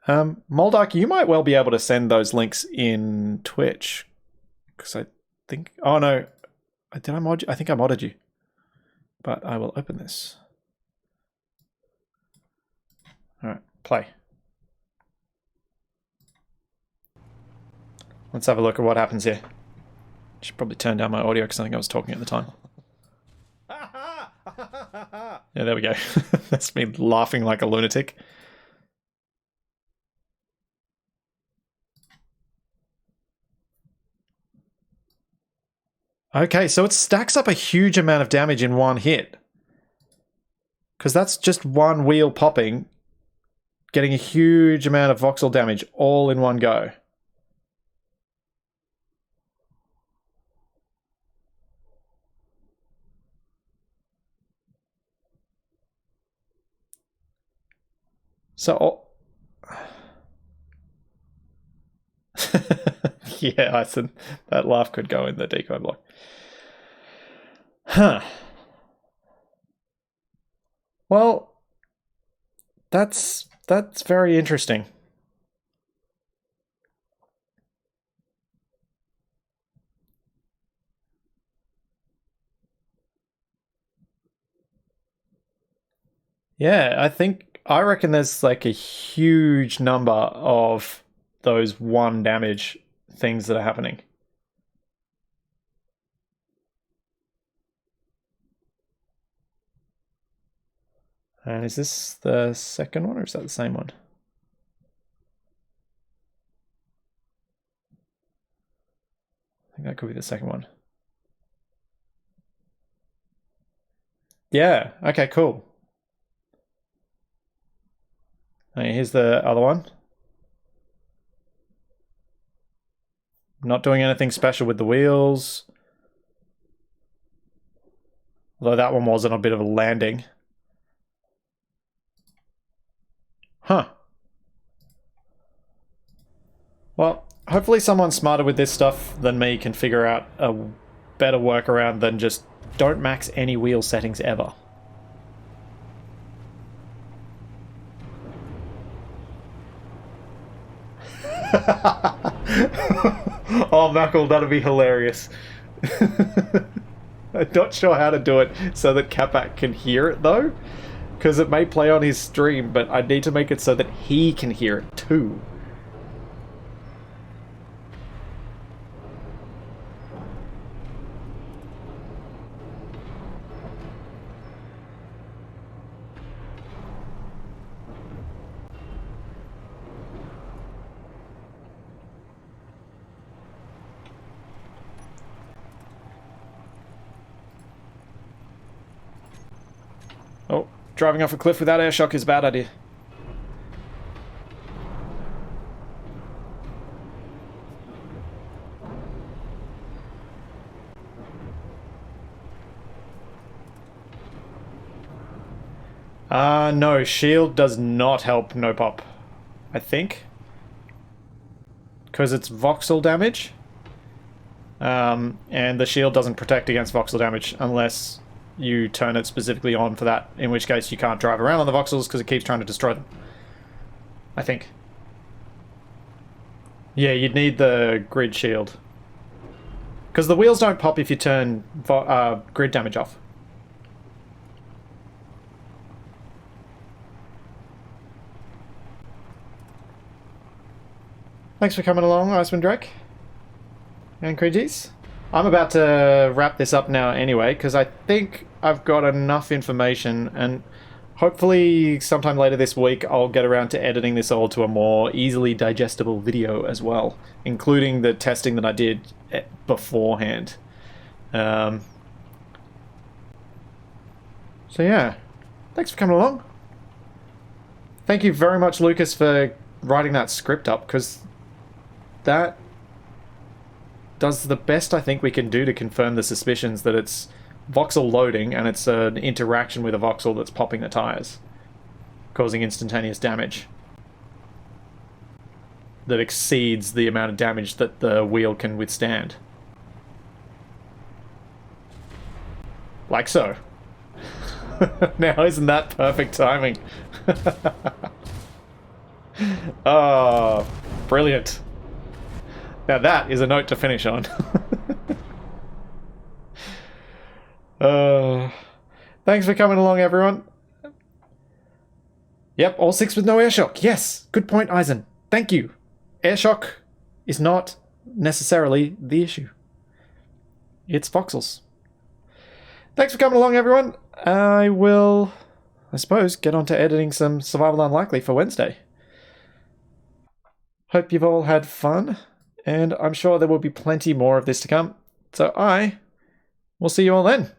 Moldark, you might well be able to send those links in Twitch. Because I think... Oh, no. Did I mod you? I think I modded you. But I will open this. Alright, play. Let's have a look at what happens here. Should probably turn down my audio because I think I was talking at the time. Yeah, there we go. That's me laughing like a lunatic. Okay, so it stacks up a huge amount of damage in one hit. Because that's just one wheel popping, getting a huge amount of voxel damage all in one go. So... yeah, that laugh could go in the decoy block. Huh. Well, that's very interesting. Yeah, I reckon there's like a huge number of those 1 damage things that are happening. And is this the second one, or is that the same one? that could be the second one. Yeah, okay, cool. Okay, here's the other one. Not doing anything special with the wheels. Although that one was on a bit of a landing. Huh. Well, hopefully someone smarter with this stuff than me can figure out a better workaround than just don't max any wheel settings ever. Oh, Mackle, that'd be hilarious. I'm not sure how to do it so that Capac can hear it, though. Because it may play on his stream, but I need to make it so that he can hear it, too. Oh, driving off a cliff without air shock is a bad idea. No, shield does not help no pop, I think. Because it's voxel damage. And the shield doesn't protect against voxel damage unless you turn it specifically on for that, in which case you can't drive around on the voxels because it keeps trying to destroy them. I think. Yeah, you'd need the grid shield. Because the wheels don't pop if you turn grid damage off. Thanks for coming along, Iceman Drake. And Creegies. I'm about to wrap this up now anyway, because I think I've got enough information, and hopefully sometime later this week I'll get around to editing this all to a more easily digestible video as well, including the testing that I did beforehand. So yeah, thanks for coming along. Thank you very much, Lucas, for writing that script up, because that does the best I think we can do to confirm the suspicions that it's voxel loading and it's an interaction with a voxel that's popping the tires, causing instantaneous damage that exceeds the amount of damage that the wheel can withstand. Like so. Now, isn't that perfect timing? Oh, brilliant. Now that is a note to finish on. Thanks for coming along, everyone. Yep, all 6 with no air shock. Yes, good point, Eisen. Thank you. Air shock is not necessarily the issue. It's voxels. Thanks for coming along, everyone. I will, I suppose, get on to editing some Survival Unlikely for Wednesday. Hope you've all had fun. And I'm sure there will be plenty more of this to come. So I will see you all then.